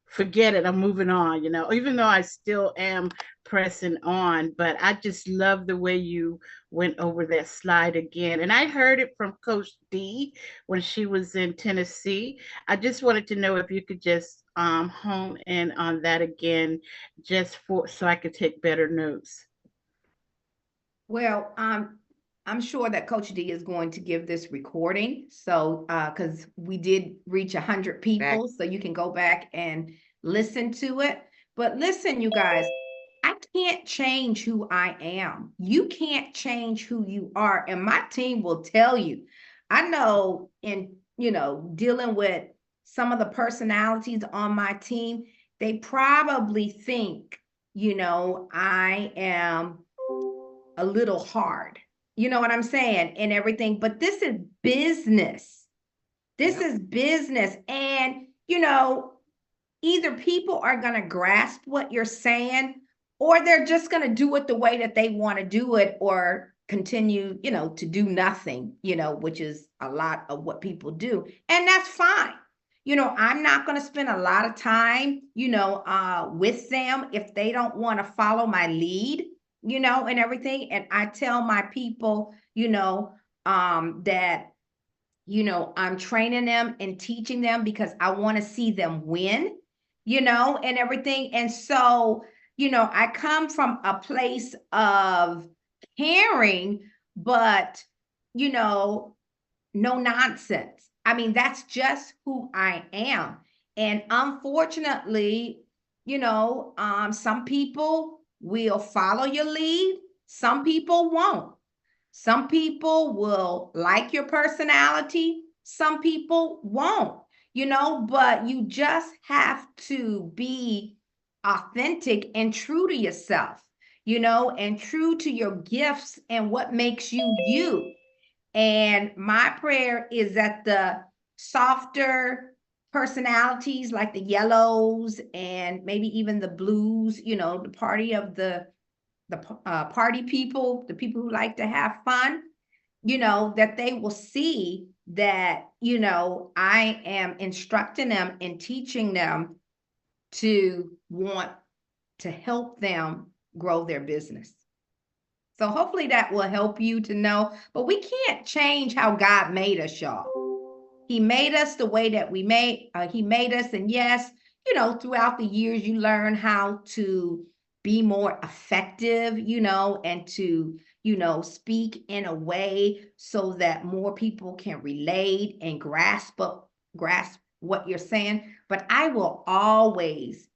forget it, I'm moving on, even though I still am pressing on. But I just love the way you went over that slide again. And I heard it from Coach D when she was in Tennessee. I just wanted to know if you could just hone in on that again, just so I could take better notes. Well, I'm sure that Coach D is going to give this recording. So, because we did reach 100 people, so you can go back and listen to it. But listen, you guys, I can't change who I am. You can't change who you are. And my team will tell you. I know in, dealing with some of the personalities on my team, they probably think, I am a little hard. You know what I'm saying? And everything. But this is business. This is business. And, either people are going to grasp what you're saying, or they're just going to do it the way that they want to do it, or continue, to do nothing, which is a lot of what people do. And that's fine. I'm not going to spend a lot of time, with them if they don't want to follow my lead, and everything. And I tell my people, that, I'm training them and teaching them because I want to see them win, you know, and everything. And so, you know, I come from a place of caring, but, you know, no nonsense. I mean, that's just who I am. And unfortunately, you know, some people will follow your lead, some people won't. Some people will like your personality, some people won't, you know, but you just have to be authentic and true to yourself, you know, and true to your gifts and what makes you you. And my prayer is that the softer personalities like the yellows and maybe even the blues, you know, the party of the party people, the people who like to have fun, you know, that they will see that, you know, I am instructing them and teaching them to want to help them grow their business. So hopefully that will help you to know, but we can't change how God made us, y'all. He made us the way that he made us. And yes, you know, throughout the years, you learn how to be more effective, you know, and to, you know, speak in a way so that more people can relate and grasp what you're saying. But I will always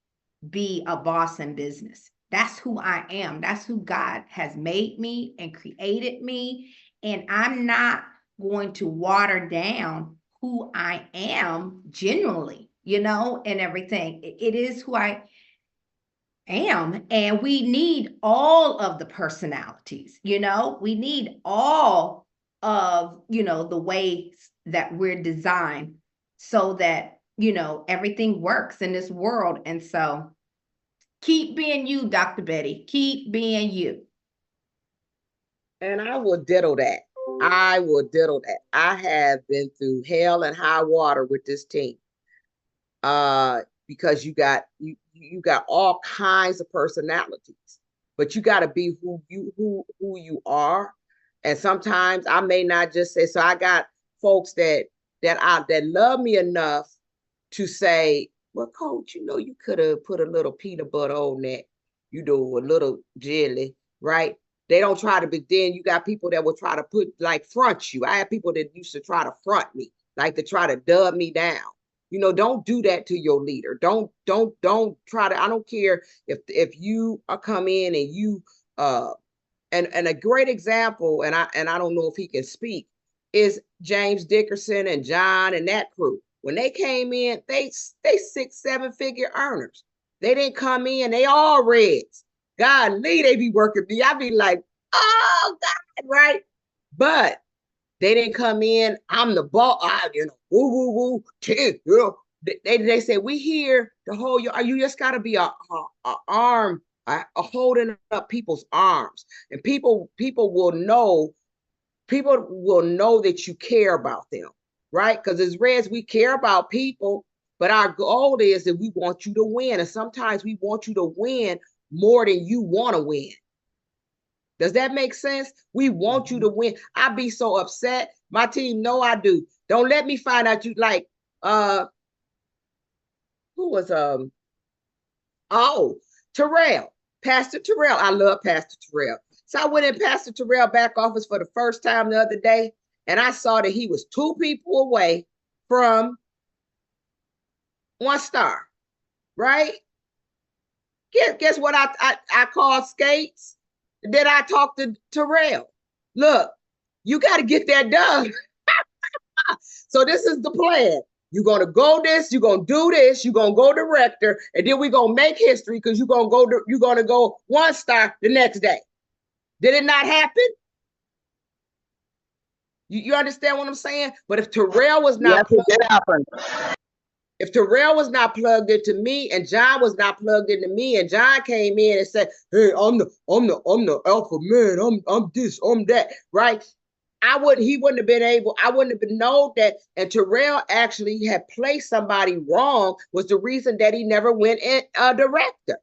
be a boss in business. That's who I am. That's who God has made me and created me. And I'm not going to water down who I am genuinely, you know, and everything. It is who I am. And we need all of the personalities, you know, we need all of, you know, the ways that we're designed so that, you know, everything works in this world. And so keep being you, Dr. Betty. Keep being you. And I will diddle that. I will diddle that. I have been through hell and high water with this team. Because you got all kinds of personalities, but you got to be who you are. And sometimes I may not just say, so I got folks that love me enough to say, well, coach, you know, you could have put a little peanut butter on that, you know, a little jelly, right? They don't try to, but then you got people that will try to front you. I have people that used to try to front me, like to try to dub me down. You know, don't do that to your leader. Don't try to, I don't care if you come in and you, and a great example, and I don't know if he can speak, is James Dickerson and John and that crew. When they came in, they 6-7 figure earners. They didn't come in, they all reds. God, they be working me. I be like, oh God, right? But they didn't come in, I'm the boss, you know, woo, woo, woo, you know. They say, we here to hold you just got to be a arm, holding up people's arms. And people will know that you care about them, right? Because as Reds, we care about people, but our goal is that we want you to win. And sometimes we want you to win more than you want to win. Does that make sense? We want you to win. I be so upset. My team know I do. Don't let me find out you like, who was, Terrell, Pastor Terrell. I love Pastor Terrell. So I went in Pastor Terrell back office for the first time the other day, and I saw that he was 2 people away from 1 star, right? Guess what I called Skates? Then I talked to Terrell. Look, you got to get that done. So this is the plan. You're going to go this, you're going to do this, you're going to go director, and then we're going to make history because you're going to go 1 star the next day. Did it not happen? You understand what I'm saying? But if Terrell was not if Terrell was not plugged into me and John was not plugged into me and John came in and said, hey, I'm the alpha man, I'm this, I'm that, right? He wouldn't have been able, I wouldn't have been known that. And Terrell actually had placed somebody wrong was the reason that he never went in a director.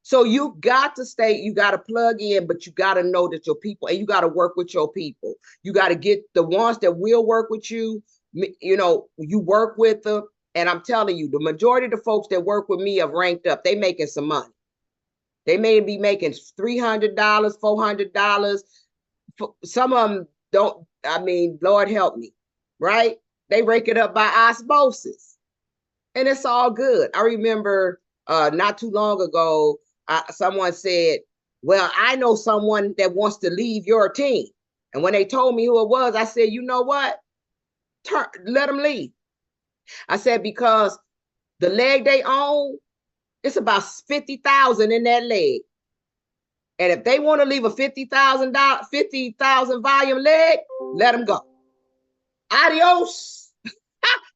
So you got to stay, you got to plug in, but you got to know that your people, and you got to work with your people. You got to get the ones that will work with you. You know, you work with them, And I'm telling you, the majority of the folks that work with me have ranked up. They making some money. They may be making $300, $400. Some of them don't, I mean, Lord help me, right? They rake it up by osmosis. And it's all good. I remember not too long ago, someone said, well, I know someone that wants to leave your team. And when they told me who it was, I said, you know what? Let them leave. I said, because the leg they own, it's about 50,000 in that leg. And if they want to leave a $50,000 volume leg, let them go. Adios.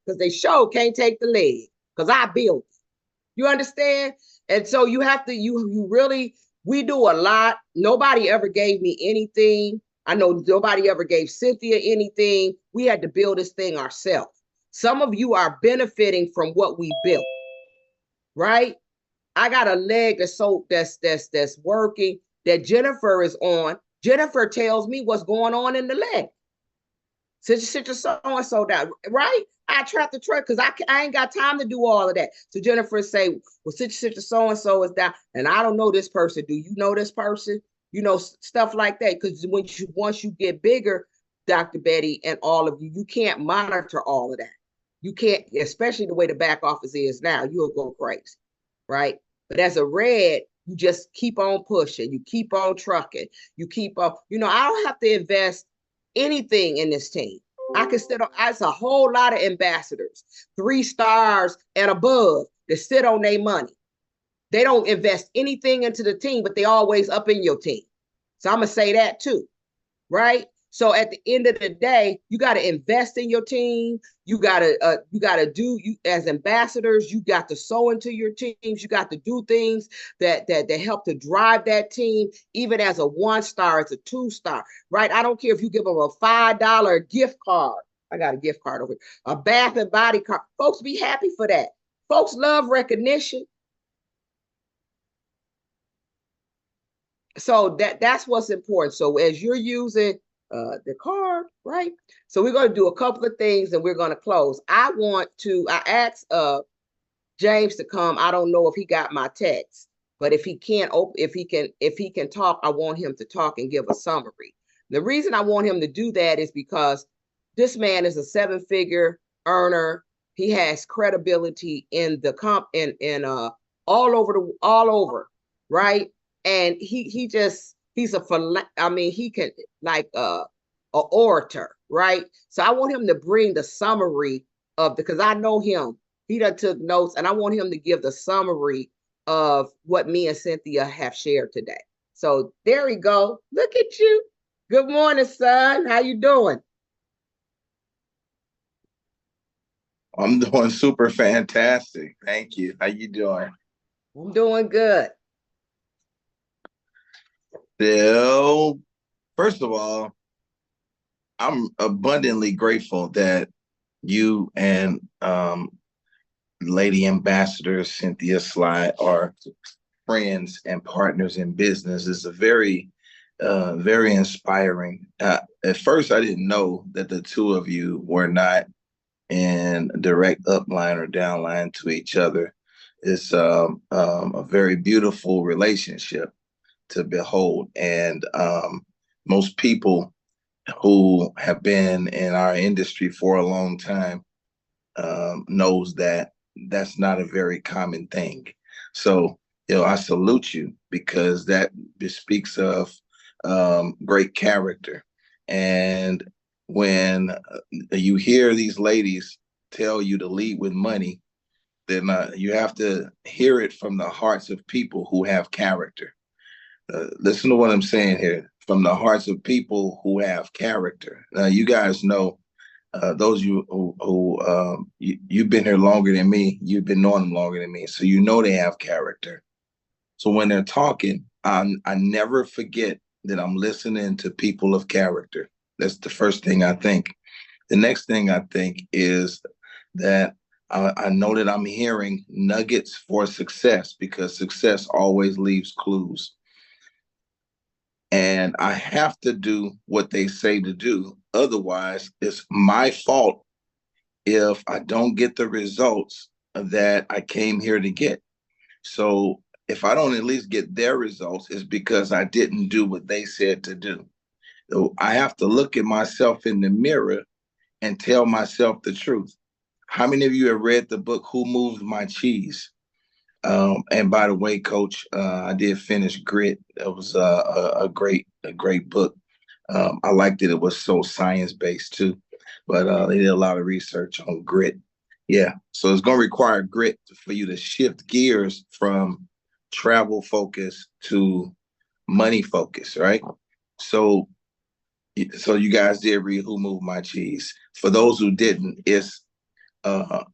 Because they sure can't take the leg. Because I built it. You understand? And so you have to, you really, we do a lot. Nobody ever gave me anything. I know nobody ever gave Cynthia anything. We had to build this thing ourselves. Some of you are benefiting from what we built, right? I got a leg that's working that Jennifer is on. Jennifer tells me what's going on in the leg. Sit your so-and-so down, right? I trap the truck because I ain't got time to do all of that. So Jennifer say, well, sit your so-and-so is down. And I don't know this person. Do you know this person? You know, stuff like that. Because once you get bigger, Dr. Betty and all of you, you can't monitor all of that. You can't, especially the way the back office is now, you'll go crazy, right? But as a red, you just keep on pushing. You keep on trucking. You keep on, I don't have to invest anything in this team. I can sit on, it's a whole lot of ambassadors, 3 stars and above that sit on their money. They don't invest anything into the team, but they always up in your team. So I'm going to say that too, right? So at the end of the day, you got to invest in your team. You got to do, you as ambassadors, you got to sow into your teams. You got to do things that help to drive that team, even as a 1-star, as a 2-star, right? I don't care if you give them a $5 gift card. I got a gift card over here, a Bath and Body card. Folks be happy for that. Folks love recognition. So that's what's important. So as you're using the card, right? So we're going to do a couple of things and we're going to close. I asked James to come. I don't know if he got my text, but if he can talk, I want him to talk and give a summary. The reason I want him to do that is because this man is a 7-figure earner. He has credibility in the all over, right? And he can like a orator, right? So I want him to bring the summary because I know him. He done took notes, and I want him to give the summary of what me and Cynthia have shared today. So there we go. Look at you. Good morning, son. How you doing? I'm doing super fantastic. Thank you. How you doing? I'm doing good. So, first of all, I'm abundantly grateful that you and Lady Ambassador Cynthia Sly are friends and partners in business. It's a very, very inspiring. At first, I didn't know that the two of you were not in direct upline or downline to each other. It's a very beautiful relationship to behold. And most people who have been in our industry for a long time knows that that's not a very common thing. So, I salute you because that bespeaks of great character. And when you hear these ladies tell you to lead with money, then you have to hear it from the hearts of people who have character. Listen to what I'm saying here, from the hearts of people who have character. You guys know, those of you who you've been here longer than me, you've been knowing them longer than me, so you know they have character. So when they're talking, I never forget that I'm listening to people of character. That's the first thing I think. The next thing I think is that I know that I'm hearing nuggets for success, because success always leaves clues. And I have to do what they say to do. Otherwise, it's my fault if I don't get the results that I came here to get. So if I don't at least get their results, it's because I didn't do what they said to do. So I have to look at myself in the mirror and tell myself the truth. How many of you have read the book, Who Moves My Cheese? And by the way, Coach, I did finish Grit. It was a great book. I liked it. It was so science-based too, but they did a lot of research on grit. Yeah, so it's going to require grit for you to shift gears from travel focus to money focus, right? So, so you guys did read Who Moved My Cheese. For those who didn't, it's a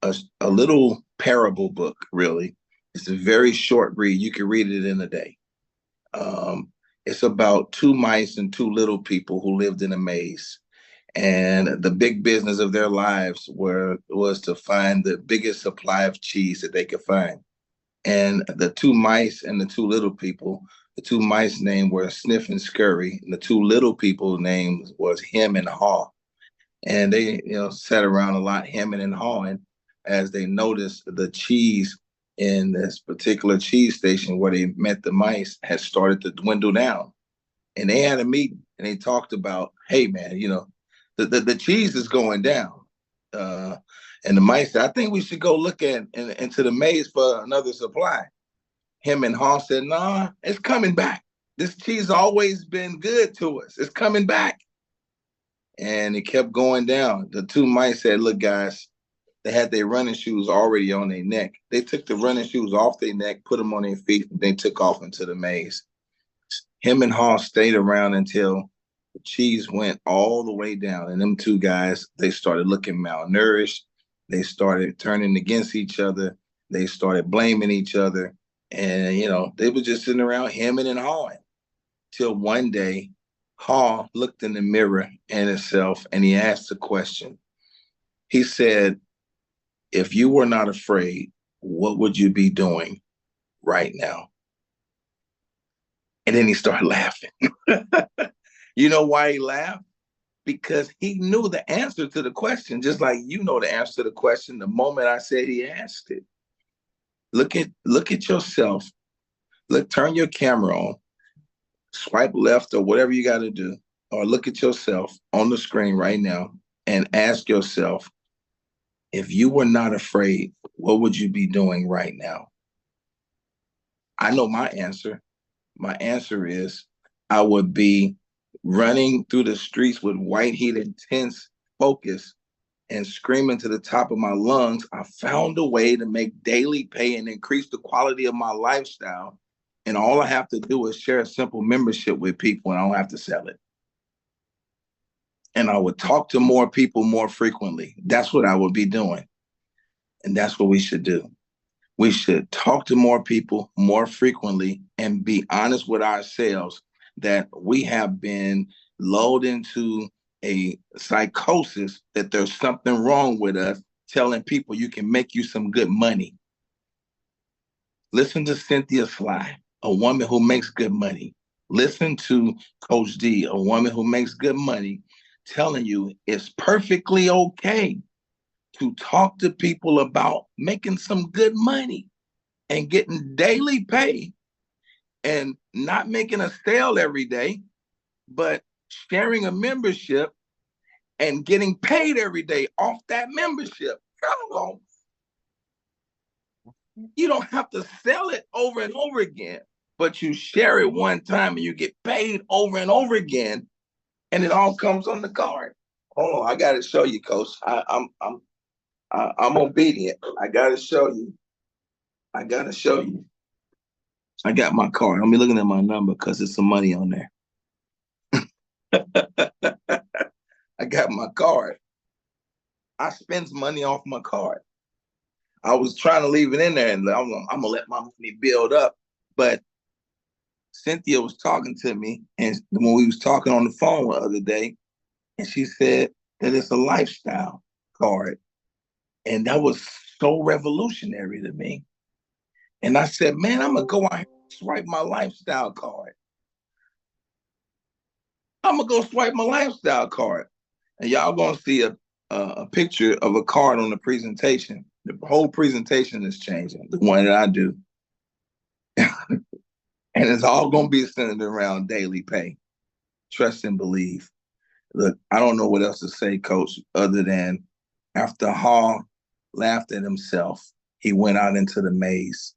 little parable book, really. It's a very short read. You can read it in a day. It's about two mice and two little people who lived in a maze. And the big business of their lives was to find the biggest supply of cheese that they could find. And the two mice and the two little people, the two mice names were Sniff and Scurry, and the two little people names was Hem and Haw. And they, sat around a lot hemming and hawing as they noticed the cheese in this particular cheese station where they met the mice had started to dwindle down. And they had a meeting and they talked about, hey man, the cheese is going down. And the mice said, I think we should go look into the maze for another supply. Him and Haw said, nah, it's coming back. This cheese always been good to us. It's coming back. And it kept going down. The two mice said, look, guys, they had their running shoes already on their neck. They took the running shoes off their neck, put them on their feet, and they took off into the maze. Him and Haw stayed around until the cheese went all the way down. And them two guys, they started looking malnourished. They started turning against each other. They started blaming each other. And, they were just sitting around hemming and hawing. Till one day, Haw looked in the mirror and himself and he asked a question. He said, if you were not afraid, what would you be doing right now? And then he started laughing. You know why he laughed? Because he knew the answer to the question, just like you know the answer to the question the moment I said he asked it. Look at yourself. Turn your camera on. Swipe left or whatever you got to do, or look at yourself on the screen right now and ask yourself, if you were not afraid, what would you be doing right now? I know my answer. My answer is I would be running through the streets with white heat intense focus and screaming to the top of my lungs, I found a way to make daily pay and increase the quality of my lifestyle. And all I have to do is share a simple membership with people and I don't have to sell it. And I would talk to more people more frequently. That's what I would be doing. And that's what we should do. We should talk to more people more frequently and be honest with ourselves that we have been lulled into a psychosis that there's something wrong with us, telling people you can make you some good money. Listen to Cynthia Sly, a woman who makes good money. Listen to Coach D, a woman who makes good money, telling you it's perfectly okay to talk to people about making some good money and getting daily pay and not making a sale every day, but sharing a membership and getting paid every day off that membership. Come on. You don't have to sell it over and over again, but you share it one time and you get paid over and over again, and it all comes on the card. Hold on, I got to show you, Coach. I'm obedient. I got to show you. I got my card. I'm looking at my number because there's some money on there. I got my card. I spend money off my card. I was trying to leave it in there and I'm gonna let my money build up. But Cynthia was talking to me, and when we was talking on the phone the other day, and she said that it's a lifestyle card. And that was so revolutionary to me. And I said, man, I'm gonna go out and swipe my lifestyle card. I'm gonna go swipe my lifestyle card. And y'all gonna see a picture of a card on the presentation. The whole presentation is changing, the one that I do. And it's all going to be centered around daily pay. Trust and believe. Look, I don't know what else to say, Coach, other than after Hall laughed at himself, he went out into the maze,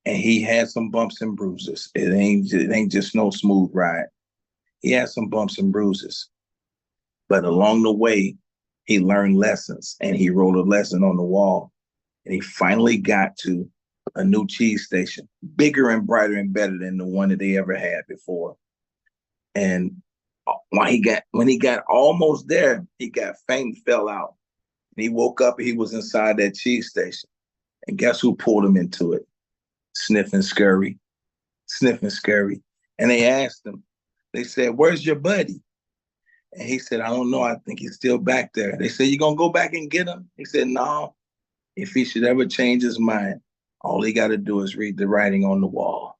and he had some bumps and bruises. It ain't just no smooth ride. He had some bumps and bruises. But along the way, he learned lessons, and he wrote a lesson on the wall. And he finally got to a new cheese station, bigger and brighter and better than the one that they ever had before. And when he got almost there, he got faint and fell out. And he woke up and he was inside that cheese station. And guess who pulled him into it? Sniffing Scurry. And they asked him, they said, "Where's your buddy?" And he said, "I don't know. I think he's still back there." They said, "You gonna go back and get him?" He said, "No. If he should ever change his mind, all he got to do is read the writing on the wall."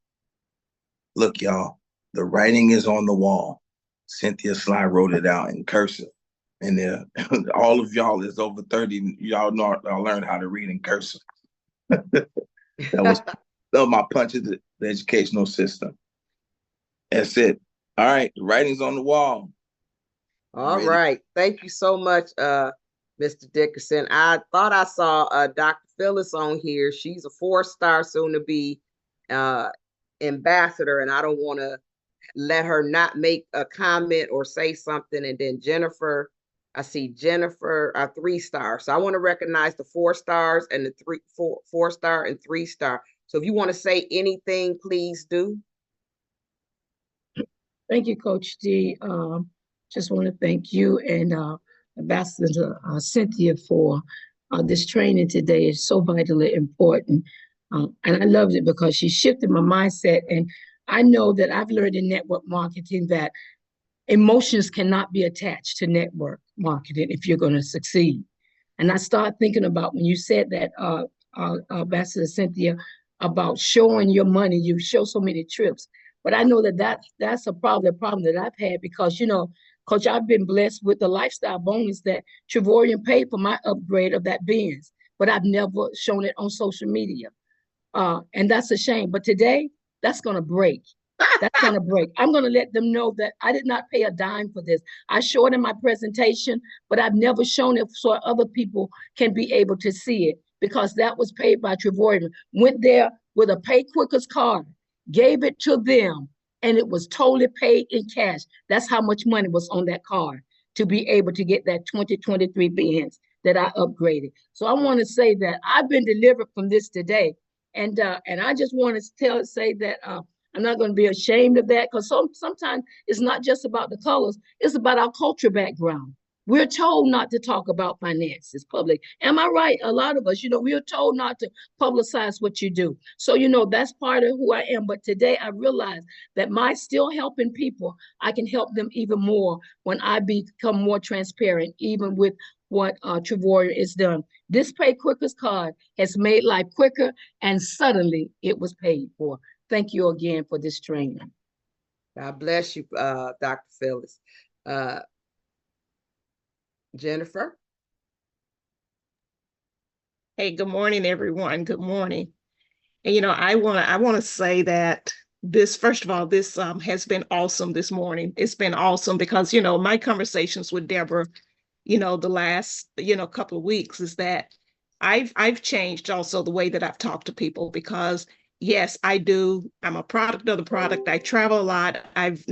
Look, y'all, the writing is on the wall. Cynthia Sly wrote it out in cursive. And all of y'all is over 30. Y'all know I learned how to read in cursive. that was my punch of the educational system. That's it. All right, the writing's on the wall. All right. Thank you so much, Mr. Dickerson. I thought I saw Dr. Phyllis on here. She's a 4-star, soon to be ambassador, and I don't want to let her not make a comment or say something. And then Jennifer, I see Jennifer, 3-star. So I want to recognize the 4 stars and the 4-star and 3-star. So if you want to say anything, please do. Thank you, Coach D. Just want to thank you and Ambassador Cynthia for this training today. It's so vitally important. And I loved it because she shifted my mindset. And I know that I've learned in network marketing that emotions cannot be attached to network marketing if you're going to succeed. And I started thinking about when you said that, Ambassador Cynthia, about showing your money. You show so many trips. But I know that's a problem that I've had because, Coach, I've been blessed with the lifestyle bonus that Trevorian paid for my upgrade of that Benz, but I've never shown it on social media. And that's a shame. But today, that's going to break. That's going to break. I'm going to let them know that I did not pay a dime for this. I show it in my presentation, but I've never shown it so other people can be able to see it because that was paid by Trevorian. Went there with a Pay Quickers card, gave it to them, and it was totally paid in cash. That's how much money was on that card to be able to get that 2023 Benz that I upgraded. So I want to say that I've been delivered from this today. And I just want to say that I'm not going to be ashamed of that because sometimes it's not just about the colors. It's about our culture background. We're told not to talk about finances public. Am I right? A lot of us, we are told not to publicize what you do. So, that's part of who I am. But today I realize that my still helping people, I can help them even more when I become more transparent, even with what Trevorian is done. This Pay Quickers card has made life quicker, and suddenly it was paid for. Thank you again for this training. God bless you, Dr. Phyllis. Jennifer? Hey, good morning, everyone. Good morning. And, I want to say that first of all, this has been awesome this morning. It's been awesome because, my conversations with Deborah, the last, couple of weeks is that I've changed also the way that I've talked to people because yes, I do. I'm a product of the product. I travel a lot. I've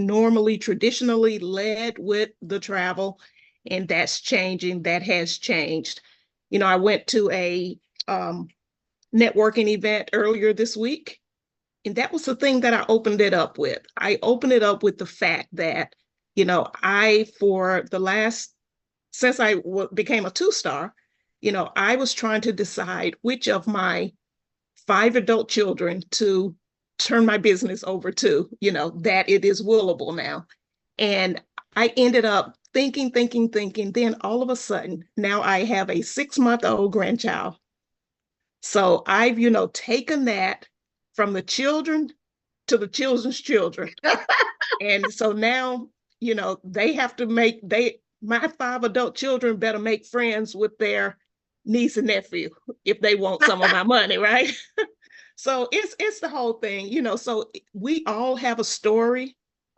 traditionally led with the travel, and that's changing. That has changed. I went to a networking event earlier this week, and that was the thing that I opened it up with. I opened it up with the fact that, since I became a 2-star, I was trying to decide which of my 5 adult children to turn my business over to, that it is willable now. And I ended up thinking, then all of a sudden, now I have a 6-month-old grandchild. So I've, taken that from the children to the children's children. And so now, they have to my 5 adult children better make friends with their niece and nephew if they want some of my money, right? So it's the whole thing, you know. So we all have a story.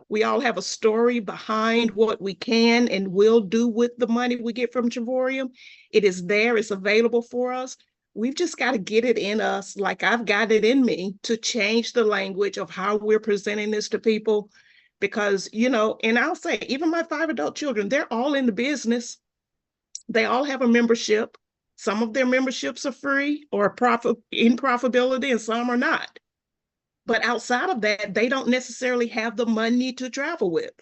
We all have a story behind what we can and will do with the money we get from Javorium. It is there, it's available for us. We've just got to get it in us, like I've got it in me, to change the language of how we're presenting this to people. Because, you know, and I'll say, even my 5 adult children, they're all in the business. They all have a membership. Some of their memberships are free or in profitability, and some are not. But outside of that, they don't necessarily have the money to travel with.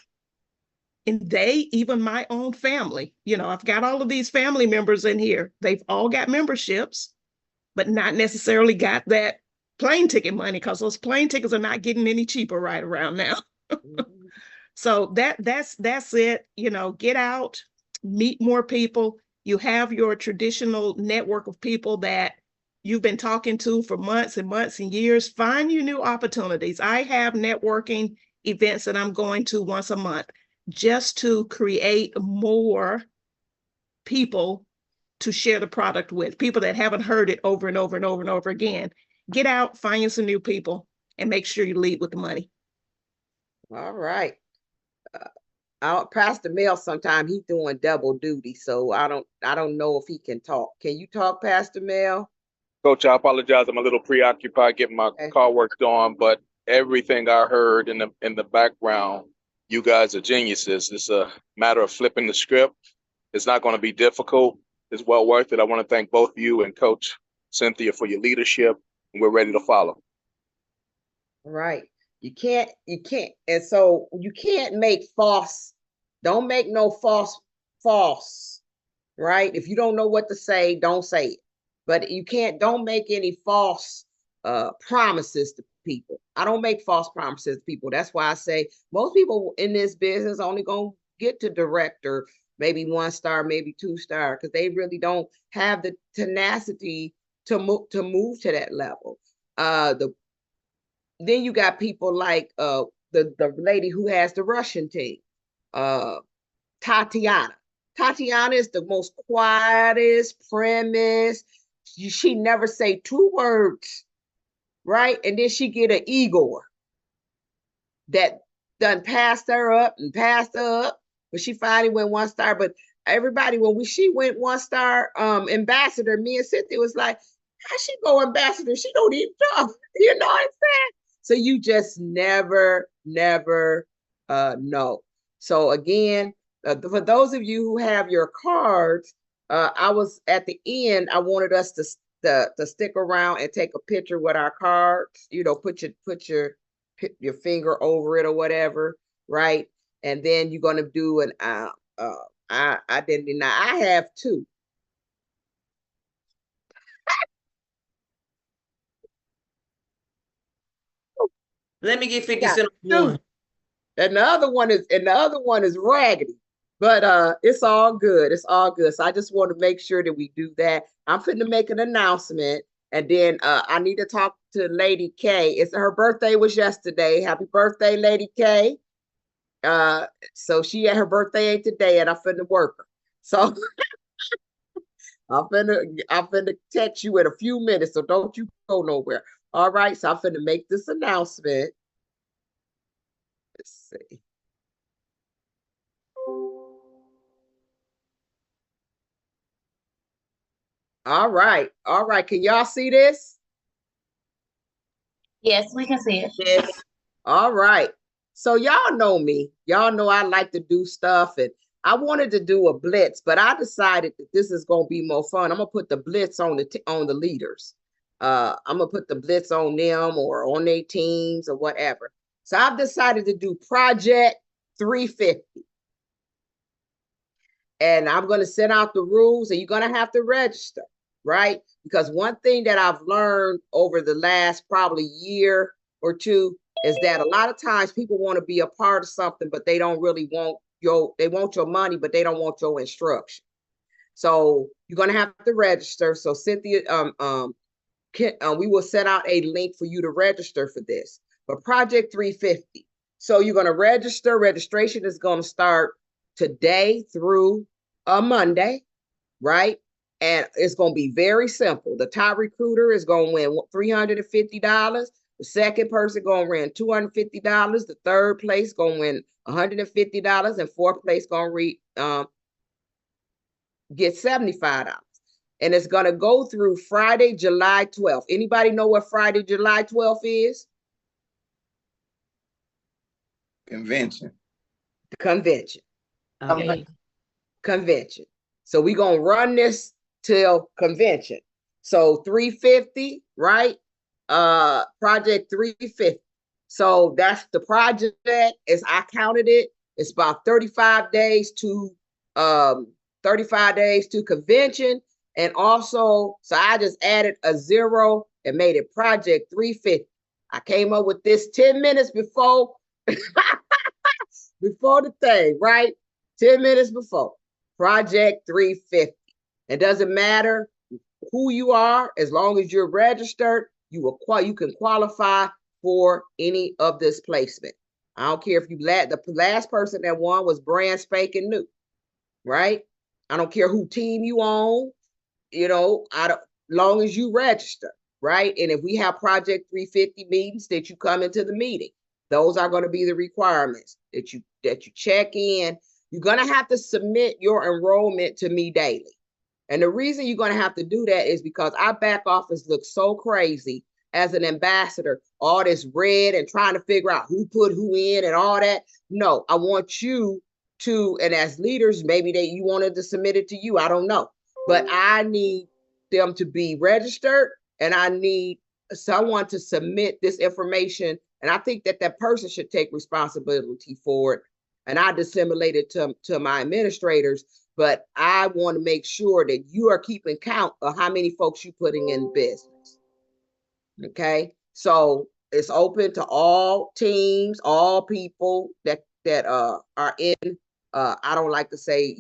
And they, even my own family, you know, I've got all of these family members in here. They've all got memberships, but not necessarily got that plane ticket money, because those plane tickets are not getting any cheaper right around now. So that's it. You know, get out, meet more people. You have your traditional network of people that you've been talking to for months and months and years. Find you new opportunities. I have networking events that I'm going to once a month just to create more people to share the product with, people that haven't heard it over and over and over and over again. Get out, find you some new people, and make sure you lead with the money. All right. Pastor Mel, sometime he's doing double duty, so I don't know if he can talk. Can you talk, Pastor Mel? Coach, I apologize. I'm a little preoccupied getting my car worked on, but everything I heard in the background, you guys are geniuses. It's a matter of flipping the script. It's not going to be difficult. It's well worth it. I want to thank both you and Coach Cynthia for your leadership, and we're ready to follow. Right. You can't, and so you can't make don't make no false, right? If you don't know what to say, don't say it. But don't make any false promises to people. I don't make false promises to people. That's why I say most people in this business only gonna get to director, maybe 1 star, maybe 2 star, because they really don't have the tenacity to move to that level. Then you got people like the lady who has the Russian team, Tatiana. Tatiana is the most quietest, primest. She never say 2 words, right? And then she get an Igor that done passed her up and passed her up, but she finally went 1 star. But everybody, she went 1 star ambassador, me and Cynthia was like, how she go ambassador? She don't even talk. You know what I'm saying? So you just never know. So again, for those of you who have your cards, I was at the end, I wanted us to stick around and take a picture with our cards, you know, put your finger over it or whatever, right? And then you're going to do an, I have 2. Let me get 50 cents on one. And the other one is raggedy. But it's all good. It's all good. So I just want to make sure that we do that. I'm finna make an announcement. And then I need to talk to Lady K. Her birthday was yesterday. Happy birthday, Lady K. So her birthday ain't today, and I'm finna work her. So I'm finna text you in a few minutes, so don't you go nowhere. All right, so I'm finna make this announcement. Let's see. All right. Can y'all see this? Yes, we can see it. Yes. All right. So y'all know me. Y'all know I like to do stuff, and I wanted to do a blitz, but I decided that this is gonna be more fun. I'm gonna put the blitz on the leaders. I'm gonna put the blitz on them or on their teams or whatever. So I've decided to do Project 350. And I'm going to send out the rules, and you're going to have to register, right? Because one thing that I've learned over the last probably year or 2 is that a lot of times people want to be a part of something, but they don't really want they want your money, but they don't want your instruction. So you're going to have to register. So Cynthia, we will send out a link for you to register for this. But Project 350. So you're going to register. Registration is going to start today through Monday, right? And it's going to be very simple. The top recruiter is going to win $350. The second person going to win $250. The third place going to win $150, and fourth place going to get $75. And it's going to go through Friday, July 12th. Anybody know what Friday, July 12th is? Convention. Convention. Okay. Convention. So we're going to run this till convention. So 350, right? Project 350. So that's the project. As I counted it, it's about 35 days to 35 days to convention. And also, so I just added a 0 and made it project 350. I came up with this 10 minutes before before the thing, right? 10 minutes before. Project 350. It doesn't matter who you are, as long as you're registered, you can qualify for any of this placement. I don't care if the last person that won was brand spanking new, right? I don't care who team you on, long as you register, right? And if we have Project 350 meetings, that you come into the meeting. Those are going to be the requirements that you check in. You're going to have to submit your enrollment to me daily. And the reason you're going to have to do that is because our back office looks so crazy as an ambassador, all this red and trying to figure out who put who in and all that. No, I want you to, and as leaders, maybe you wanted to submit it to you. I don't know. But I need them to be registered, and I need someone to submit this information. And I think that person should take responsibility for it. And I disseminate it to my administrators. But I want to make sure that you are keeping count of how many folks you're putting in business. Okay. So it's open to all teams, all people that are in, I don't like to say,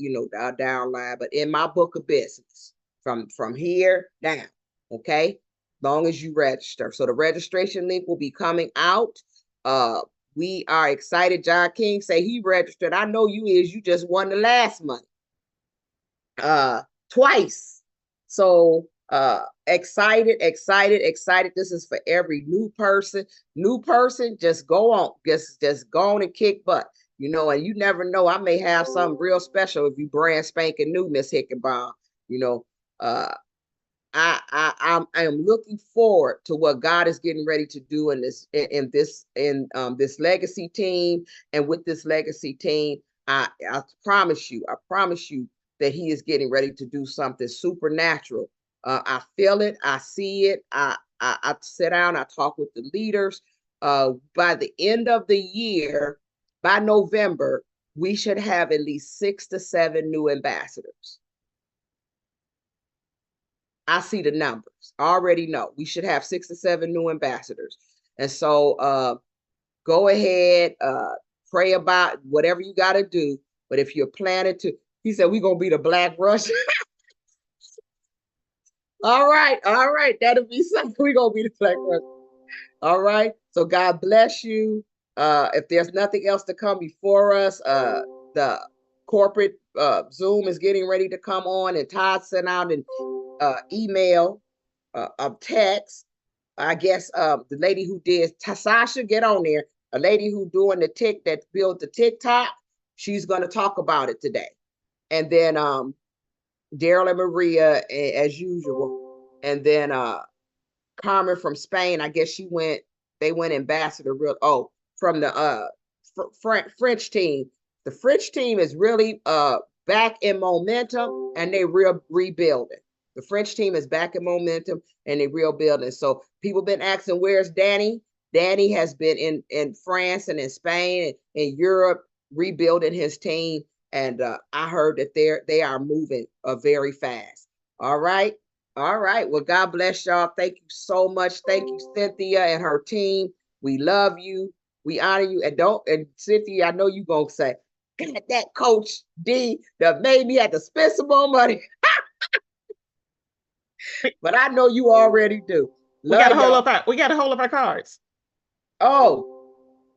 downline, but in my book of business from here down. Okay. Long as you register. So the registration link will be coming out. We are excited. John King say he registered. I know you is. You just won the last month. Twice. So excited. This is for every new person. Just go on. Just go on and kick butt. And you never know. I may have something real special if you brand spanking new, Miss Hickenbaum. I am looking forward to what God is getting ready to do in this legacy team. And with this legacy team, I promise you that he is getting ready to do something supernatural. I feel it, I see it. I sit down, I talk with the leaders. By the end of the year, by November, we should have at least 6 to 7 new ambassadors. I see the numbers. I already know we should have 6 to 7 new ambassadors. And so go ahead, pray about whatever you got to do. But if you're planning to, he said, we're going to be the Black Russian. All right. That'll be something. We're going to be the Black Russian. All right. So God bless you. If there's nothing else to come before us, the corporate Zoom is getting ready to come on, and Todd sent out an email of text. I guess the lady who did Sasha, get on there. A lady who doing that built the TikTok, she's going to talk about it today. And then Daryl and Maria, as usual. And then Carmen from Spain, I guess they went ambassador from the French team. The French team is really back in momentum, and they rebuilding. The French team is back in momentum, and they rebuilding. So people been asking, where's Danny? Danny has been in France and in Spain and in Europe rebuilding his team. And I heard that they are moving very fast. All right. Well, God bless y'all. Thank you so much. Thank you, Cynthia and her team. We love you. We honor you. And Cynthia, I know you're going to say, God, that Coach D that made me have to spend some more money. But I know you already do. We got to hold up our cards. Oh,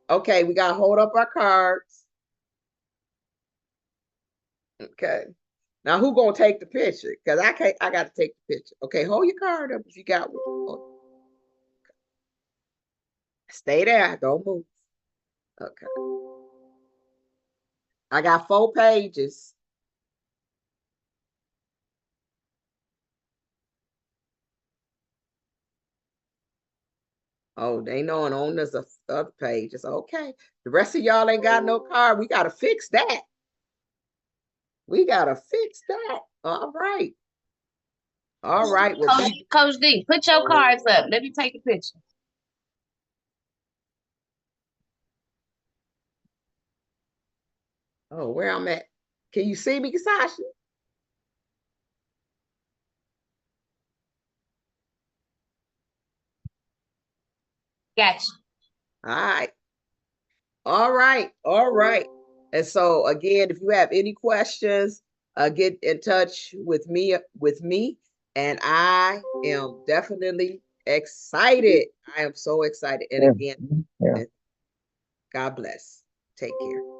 okay. We got to hold up our cards. Okay. Now who gonna take the picture? Because I can't, I gotta take the picture. Okay, hold your card up if you got one. Stay there, don't move. Okay. I got 4 pages. Oh, they knowing on this other pages. Okay. The rest of y'all ain't got no card. We gotta fix that. We gotta fix that. All right. All right. Well, Coach D, put your cards up. Let me take a picture. oh, where I'm at. Can you see me, Sasha? Gotcha. All right. All right. All right. And so again, if you have any questions, get in touch with me, and I am definitely excited. I am so excited. And again, God bless. Take care.